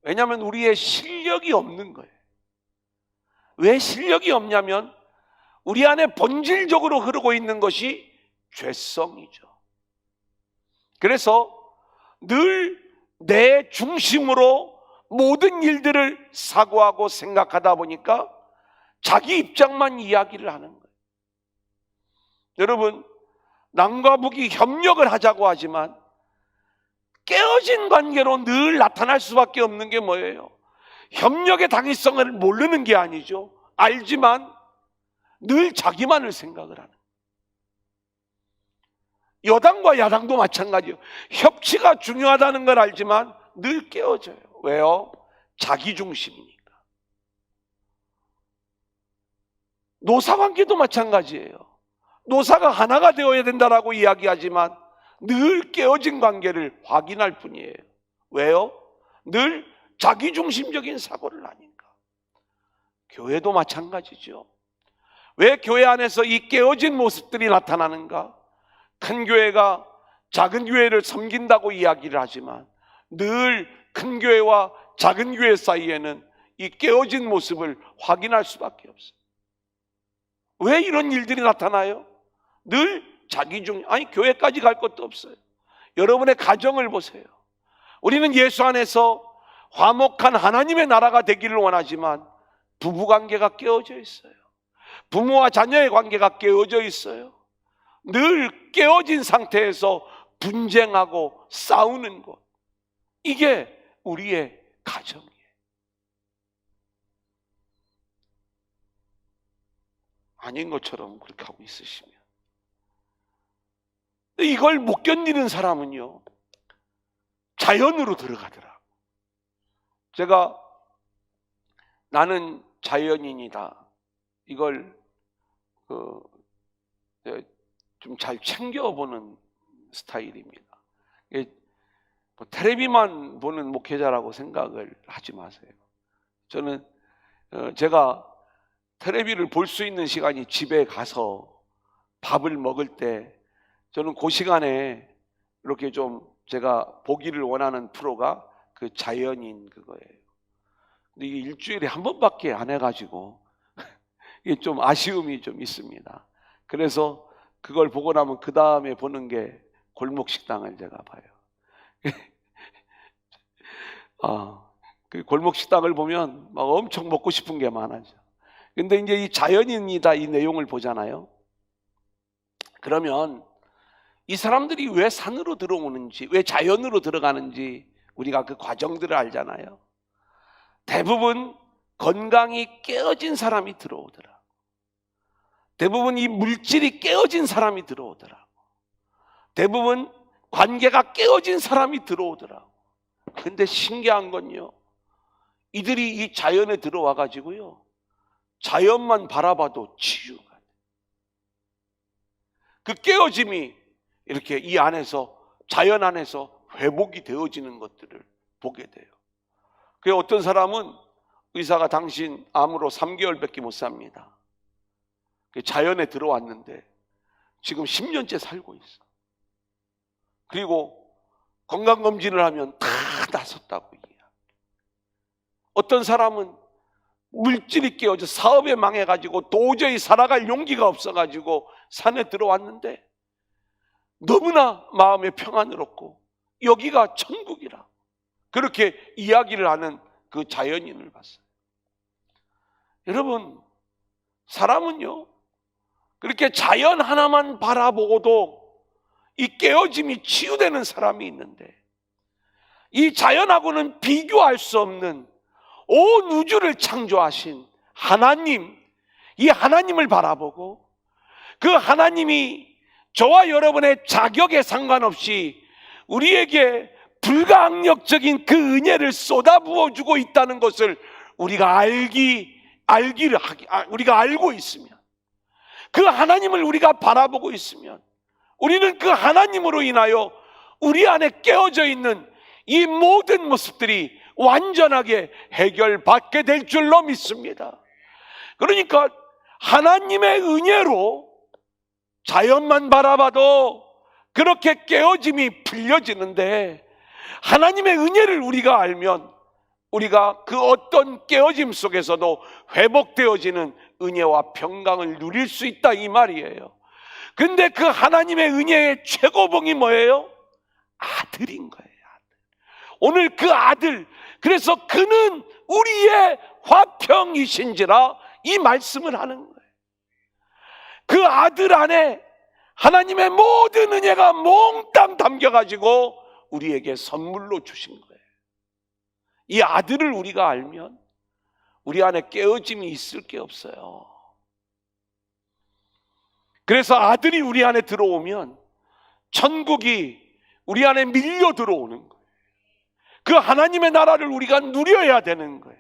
왜냐하면 우리의 실력이 없는 거예요. 왜 실력이 없냐면 우리 안에 본질적으로 흐르고 있는 것이 죄성이죠. 그래서 늘 내 중심으로 모든 일들을 사고하고 생각하다 보니까 자기 입장만 이야기를 하는 거예요. 여러분, 남과 북이 협력을 하자고 하지만 깨어진 관계로 늘 나타날 수밖에 없는 게 뭐예요? 협력의 당위성을 모르는 게 아니죠. 알지만 늘 자기만을 생각을 하는. 여당과 야당도 마찬가지예요. 협치가 중요하다는 걸 알지만 늘 깨어져요. 왜요? 자기 중심이니까. 노사관계도 마찬가지예요. 노사가 하나가 되어야 된다라고 이야기하지만 늘 깨어진 관계를 확인할 뿐이에요. 왜요? 늘 자기중심적인 사고를 하니까. 교회도 마찬가지죠. 왜 교회 안에서 이 깨어진 모습들이 나타나는가? 큰 교회가 작은 교회를 섬긴다고 이야기를 하지만 늘 큰 교회와 작은 교회 사이에는 이 깨어진 모습을 확인할 수밖에 없어요. 왜 이런 일들이 나타나요? 늘 아니 교회까지 갈 것도 없어요. 여러분의 가정을 보세요. 우리는 예수 안에서 화목한 하나님의 나라가 되기를 원하지만 부부관계가 깨어져 있어요. 부모와 자녀의 관계가 깨어져 있어요. 늘 깨어진 상태에서 분쟁하고 싸우는 것, 이게 우리의 가정이에요. 아닌 것처럼 그렇게 하고 있으시면, 이걸 못 견디는 사람은요 자연으로 들어가더라. 제가 나는 자연인이다, 이걸 좀 잘 챙겨보는 스타일입니다. 텔레비만 보는 목회자라고 생각을 하지 마세요. 저는 제가 텔레비를 볼 수 있는 시간이 집에 가서 밥을 먹을 때, 저는 그 시간에 이렇게 좀 제가 보기를 원하는 프로가 그 자연인 그거예요. 근데 이게 일주일에 한 번밖에 안 해가지고 이게 좀 아쉬움이 좀 있습니다. 그래서 그걸 보고 나면 그 다음에 보는 게 골목식당을 제가 봐요. 그 골목식당을 보면 막 엄청 먹고 싶은 게 많아져. 근데 이제 이 자연인이다 이 내용을 보잖아요. 그러면 이 사람들이 왜 산으로 들어오는지, 왜 자연으로 들어가는지 우리가 그 과정들을 알잖아요. 대부분 건강이 깨어진 사람이 들어오더라. 대부분 이 물질이 깨어진 사람이 들어오더라. 대부분 관계가 깨어진 사람이 들어오더라. 근데 신기한 건요, 이들이 이 자연에 들어와 가지고요 자연만 바라봐도 치유가 돼. 그 깨어짐이 이렇게 이 안에서, 자연 안에서 회복이 되어지는 것들을 보게 돼요. 그래서 어떤 사람은 의사가 당신 암으로 3개월밖에 못 삽니다. 자연에 들어왔는데 지금 10년째 살고 있어. 그리고 건강검진을 하면 다 나섰다고 이야기. 어떤 사람은 물질이 깨어져 사업에 망해가지고 도저히 살아갈 용기가 없어가지고 산에 들어왔는데 너무나 마음에 평안을 얻고 여기가 천국이라 그렇게 이야기를 하는 그 자연인을 봤어요. 여러분, 사람은요 그렇게 자연 하나만 바라보고도 이 깨어짐이 치유되는 사람이 있는데, 이 자연하고는 비교할 수 없는 온 우주를 창조하신 하나님, 이 하나님을 바라보고 그 하나님이 저와 여러분의 자격에 상관없이 우리에게 불가항력적인 그 은혜를 쏟아부어주고 있다는 것을 우리가 우리가 알고 있으면, 그 하나님을 우리가 바라보고 있으면 우리는 그 하나님으로 인하여 우리 안에 깨어져 있는 이 모든 모습들이 완전하게 해결받게 될 줄로 믿습니다. 그러니까 하나님의 은혜로 자연만 바라봐도 그렇게 깨어짐이 풀려지는데, 하나님의 은혜를 우리가 알면 우리가 그 어떤 깨어짐 속에서도 회복되어지는 은혜와 평강을 누릴 수 있다 이 말이에요. 근데 그 하나님의 은혜의 최고봉이 뭐예요? 아들인 거예요. 오늘 그 아들, 그래서 그는 우리의 화평이신지라 이 말씀을 하는 거예요. 그 아들 안에 하나님의 모든 은혜가 몽땅 담겨가지고 우리에게 선물로 주신 거예요. 이 아들을 우리가 알면 우리 안에 깨어짐이 있을 게 없어요. 그래서 아들이 우리 안에 들어오면 천국이 우리 안에 밀려 들어오는 거예요. 그 하나님의 나라를 우리가 누려야 되는 거예요.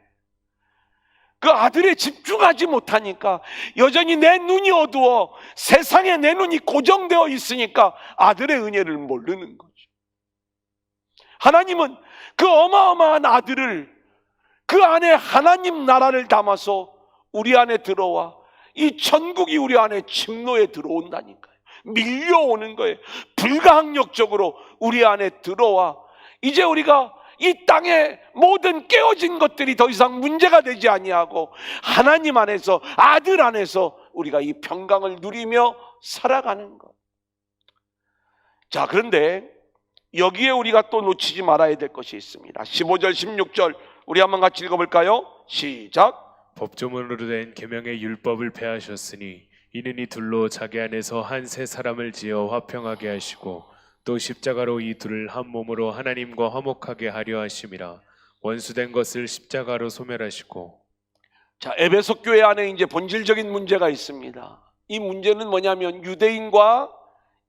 그 아들에 집중하지 못하니까 여전히 내 눈이 어두워 세상에 내 눈이 고정되어 있으니까 아들의 은혜를 모르는 거죠. 하나님은 그 어마어마한 아들을 그 안에 하나님 나라를 담아서 우리 안에 들어와 이 천국이 우리 안에 침노에 들어온다니까요. 밀려오는 거예요. 불가항력적으로 우리 안에 들어와 이제 우리가 이 땅의 모든 깨어진 것들이 더 이상 문제가 되지 아니하고 하나님 안에서, 아들 안에서 우리가 이 평강을 누리며 살아가는 것. 자, 그런데 여기에 우리가 또 놓치지 말아야 될 것이 있습니다. 15절 16절 우리 한번 같이 읽어볼까요? 시작. 법조문으로 된 계명의 율법을 폐하셨으니 이는 이 둘로 자기 안에서 한 새 사람을 지어 화평하게 하시고 또 십자가로 이 둘을 한 몸으로 하나님과 화목하게 하려 하심이라. 원수된 것을 십자가로 소멸하시고. 자, 에베소 교회 안에 이제 본질적인 문제가 있습니다. 이 문제는 뭐냐면 유대인과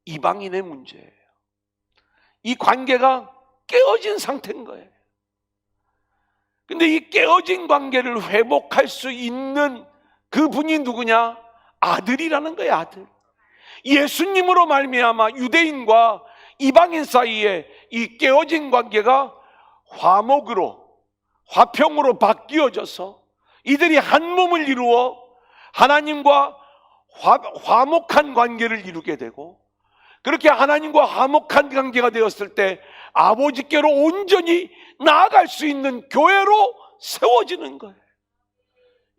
이방인의 문제예요. 이 관계가 깨어진 상태인 거예요. 근데 이 깨어진 관계를 회복할 수 있는 그분이 누구냐? 아들이라는 거예요, 아들. 예수님으로 말미암아 유대인과 이방인 사이에 이 깨어진 관계가 화평으로 바뀌어져서 이들이 한 몸을 이루어 하나님과 화목한 관계를 이루게 되고, 그렇게 하나님과 화목한 관계가 되었을 때 아버지께로 온전히 나아갈 수 있는 교회로 세워지는 거예요.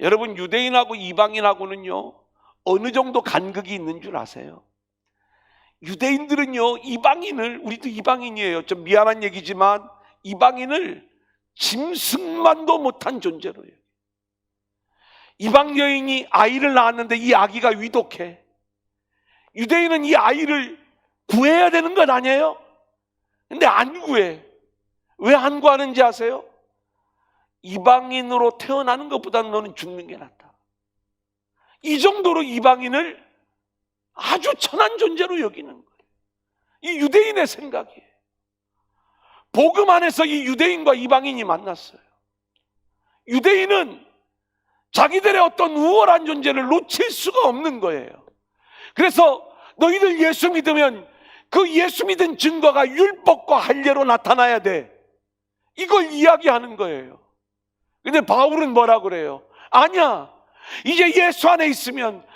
여러분, 유대인하고 이방인하고는요 어느 정도 간극이 있는 줄 아세요? 유대인들은요 이방인을, 우리도 이방인이에요, 좀 미안한 얘기지만 이방인을 짐승만도 못한 존재로 해요. 이방 여인이 아이를 낳았는데 이 아기가 위독해. 유대인은 이 아이를 구해야 되는 것 아니에요? 근데 안 구해. 왜 안 구하는지 아세요? 이방인으로 태어나는 것보다는 너는 죽는 게 낫다. 이 정도로 이방인을 아주 천한 존재로 여기는 거예요. 이 유대인의 생각이에요. 복음 안에서 이 유대인과 이방인이 만났어요. 유대인은 자기들의 어떤 우월한 존재를 놓칠 수가 없는 거예요. 그래서 너희들 예수 믿으면 그 예수 믿은 증거가 율법과 할례로 나타나야 돼, 이걸 이야기하는 거예요. 근데 바울은 뭐라 그래요? 아니야, 이제 예수 안에 있으면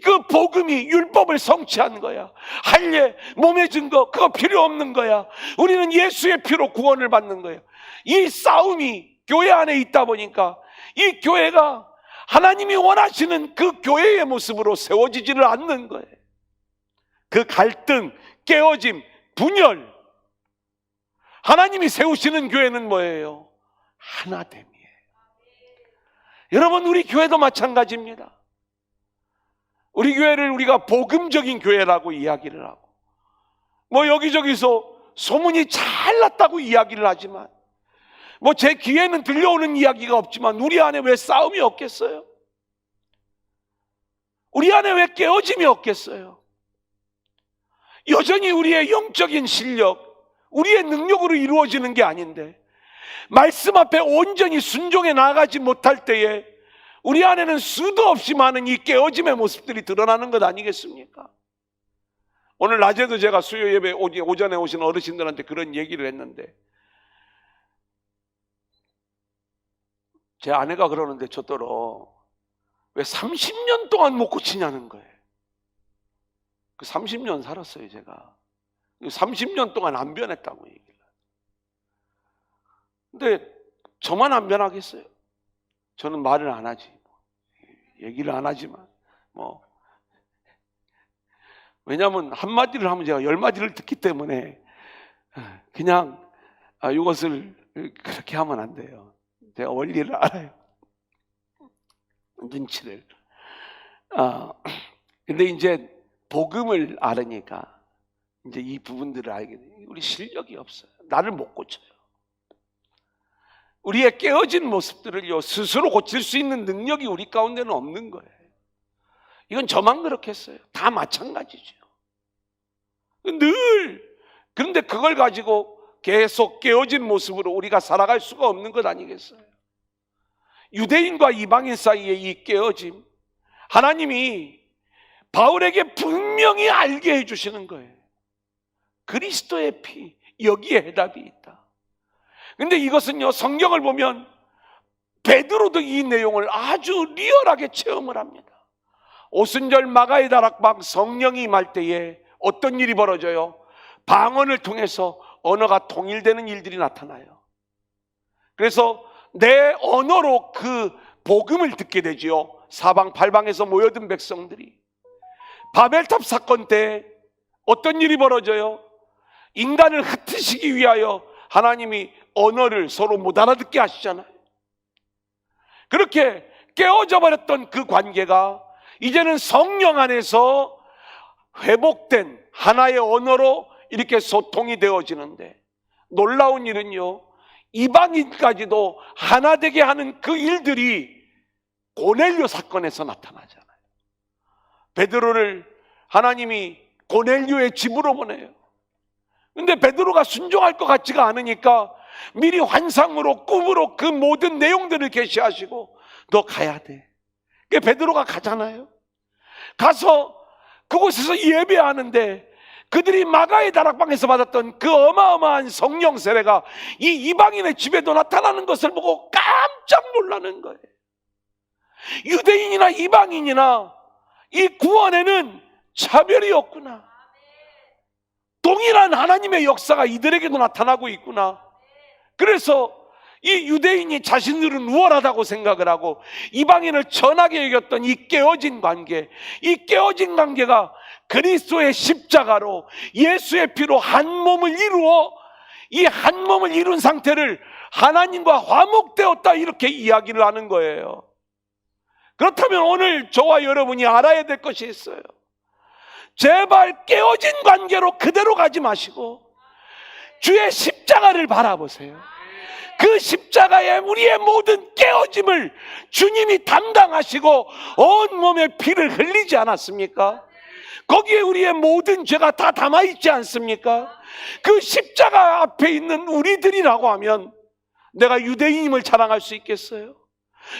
그 복음이 율법을 성취한 거야. 할례, 몸의 증거, 그거 필요 없는 거야. 우리는 예수의 피로 구원을 받는 거야. 이 싸움이 교회 안에 있다 보니까 이 교회가 하나님이 원하시는 그 교회의 모습으로 세워지지를 않는 거예요. 그 갈등, 깨어짐, 분열. 하나님이 세우시는 교회는 뭐예요? 하나됨이에요. 여러분, 우리 교회도 마찬가지입니다. 우리 교회를 우리가 복음적인 교회라고 이야기를 하고, 뭐 여기저기서 소문이 잘 났다고 이야기를 하지만, 뭐 제 귀에는 들려오는 이야기가 없지만 우리 안에 왜 싸움이 없겠어요? 우리 안에 왜 깨어짐이 없겠어요? 여전히 우리의 영적인 실력, 우리의 능력으로 이루어지는 게 아닌데, 말씀 앞에 온전히 순종해 나가지 못할 때에 우리 안에는 수도 없이 많은 이 깨어짐의 모습들이 드러나는 것 아니겠습니까? 오늘 낮에도 제가 수요 예배 오전에 오신 어르신들한테 그런 얘기를 했는데, 제 아내가 그러는데 저더러 왜 30년 동안 못 고치냐는 거예요. 그 30년 살았어요, 제가. 30년 동안 안 변했다고 얘기를. 근데 저만 안 변하겠어요? 저는 말을 안 하지. 얘기를 안 하지만 왜냐하면 한마디를 하면 제가 10마디를 듣기 때문에 그냥 이것을 그렇게 하면 안 돼요. 제가 원리를 알아요. 눈치를. 근데 이제 복음을 알으니까 이제 이 부분들을 알게 돼요. 우리 실력이 없어요. 나를 못 고쳐요. 우리의 깨어진 모습들을요, 스스로 고칠 수 있는 능력이 우리 가운데는 없는 거예요. 이건 저만 그렇겠어요? 다 마찬가지죠. 늘. 그런데 그걸 가지고 계속 깨어진 모습으로 우리가 살아갈 수가 없는 것 아니겠어요? 유대인과 이방인 사이의 이 깨어짐, 하나님이 바울에게 분명히 알게 해주시는 거예요. 그리스도의 피, 여기에 해답이 있다. 근데 이것은요, 성경을 보면 베드로도 이 내용을 아주 리얼하게 체험을 합니다. 오순절 마가의 다락방 성령이 임할 때에 어떤 일이 벌어져요? 방언을 통해서 언어가 통일되는 일들이 나타나요. 그래서 내 언어로 그 복음을 듣게 되지요. 사방 팔방에서 모여든 백성들이. 바벨탑 사건 때 어떤 일이 벌어져요? 인간을 흩으시기 위하여 하나님이 언어를 서로 못 알아듣게 하시잖아요. 그렇게 깨어져 버렸던 그 관계가 이제는 성령 안에서 회복된 하나의 언어로 이렇게 소통이 되어지는데, 놀라운 일은요, 이방인까지도 하나 되게 하는 그 일들이 고넬료 사건에서 나타나잖아요. 베드로를 하나님이 고넬료의 집으로 보내요. 근데 베드로가 순종할 것 같지가 않으니까 미리 환상으로 꿈으로 그 모든 내용들을 계시하시고, 너 가야 돼. 베드로가 가잖아요. 가서 그곳에서 예배하는데 그들이 마가의 다락방에서 받았던 그 어마어마한 성령 세례가 이 이방인의 집에도 나타나는 것을 보고 깜짝 놀라는 거예요. 유대인이나 이방인이나 이 구원에는 차별이 없구나. 동일한 하나님의 역사가 이들에게도 나타나고 있구나. 그래서 이 유대인이 자신들은 우월하다고 생각을 하고 이방인을 천하게 여겼던 이 깨어진 관계, 이 깨어진 관계가 그리스도의 십자가로 예수의 피로 한 몸을 이루어 이 한 몸을 이룬 상태를 하나님과 화목되었다, 이렇게 이야기를 하는 거예요. 그렇다면 오늘 저와 여러분이 알아야 될 것이 있어요. 제발 깨어진 관계로 그대로 가지 마시고 주의 십자가를 바라보세요. 그 십자가에 우리의 모든 깨어짐을 주님이 담당하시고 온몸에 피를 흘리지 않았습니까? 거기에 우리의 모든 죄가 다 담아있지 않습니까? 그 십자가 앞에 있는 우리들이라고 하면 내가 유대인임을 자랑할 수 있겠어요?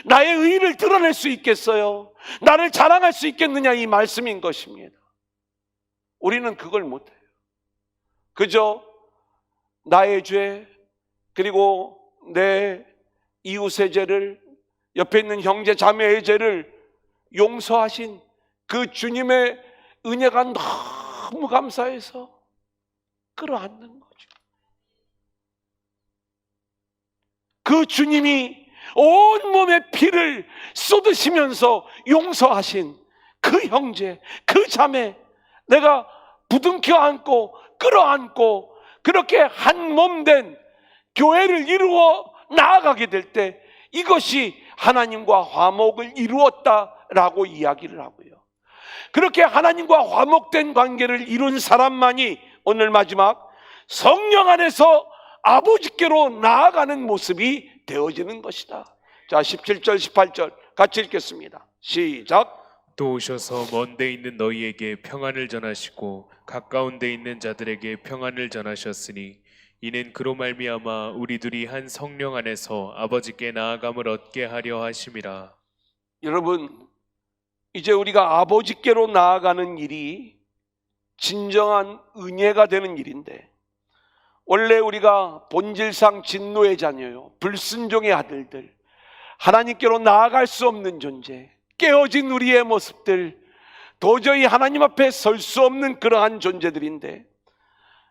나의 의의를 드러낼 수 있겠어요? 나를 자랑할 수 있겠느냐, 이 말씀인 것입니다. 우리는 그걸 못해요. 그저 나의 죄, 그리고 내 이웃의 죄를, 옆에 있는 형제 자매의 죄를 용서하신 그 주님의 은혜가 너무 감사해서 끌어안는 거죠. 그 주님이 온몸의 피를 쏟으시면서 용서하신 그 형제, 그 자매, 내가 부둥켜 안고 끌어안고 그렇게 한 몸 된 교회를 이루어 나아가게 될 때 이것이 하나님과 화목을 이루었다라고 이야기를 하고요. 그렇게 하나님과 화목된 관계를 이룬 사람만이 오늘 마지막 성령 안에서 아버지께로 나아가는 모습이 되어지는 것이다. 자, 17절 18절 같이 읽겠습니다. 시작. 또 오셔서 먼 데 있는 너희에게 평안을 전하시고 가까운 데 있는 자들에게 평안을 전하셨으니 이는 그로 말미암아 우리들이 한 성령 안에서 아버지께 나아감을 얻게 하려 하심이라. 여러분, 이제 우리가 아버지께로 나아가는 일이 진정한 은혜가 되는 일인데, 원래 우리가 본질상 진노의 자녀요, 불순종의 아들들, 하나님께로 나아갈 수 없는 존재, 깨어진 우리의 모습들, 도저히 하나님 앞에 설 수 없는 그러한 존재들인데,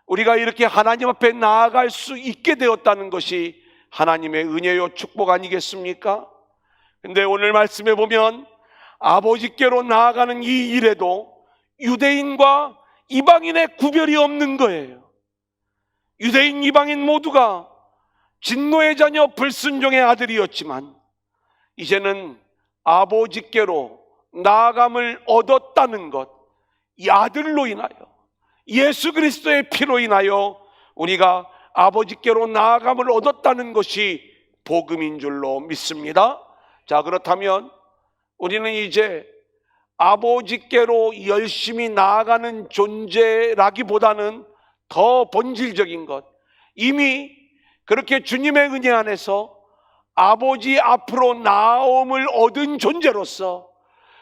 우리가 이렇게 하나님 앞에 나아갈 수 있게 되었다는 것이 하나님의 은혜요 축복 아니겠습니까? 근데 오늘 말씀에 보면 아버지께로 나아가는 이 일에도 유대인과 이방인의 구별이 없는 거예요. 유대인, 이방인 모두가 진노의 자녀, 불순종의 아들이었지만 이제는 아버지께로 나아감을 얻었다는 것, 이 아들로 인하여, 예수 그리스도의 피로 인하여 우리가 아버지께로 나아감을 얻었다는 것이 복음인 줄로 믿습니다. 자, 그렇다면 우리는 이제 아버지께로 열심히 나아가는 존재라기보다는 더 본질적인 것, 이미 그렇게 주님의 은혜 안에서 아버지 앞으로 나옴을 얻은 존재로서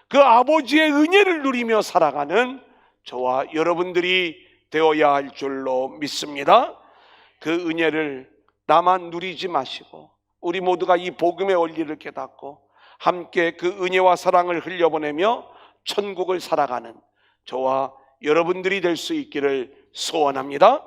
그 아버지의 은혜를 누리며 살아가는 저와 여러분들이 되어야 할 줄로 믿습니다. 그 은혜를 나만 누리지 마시고 우리 모두가 이 복음의 원리를 깨닫고 함께 그 은혜와 사랑을 흘려보내며 천국을 살아가는 저와 여러분들이 될 수 있기를 소원합니다.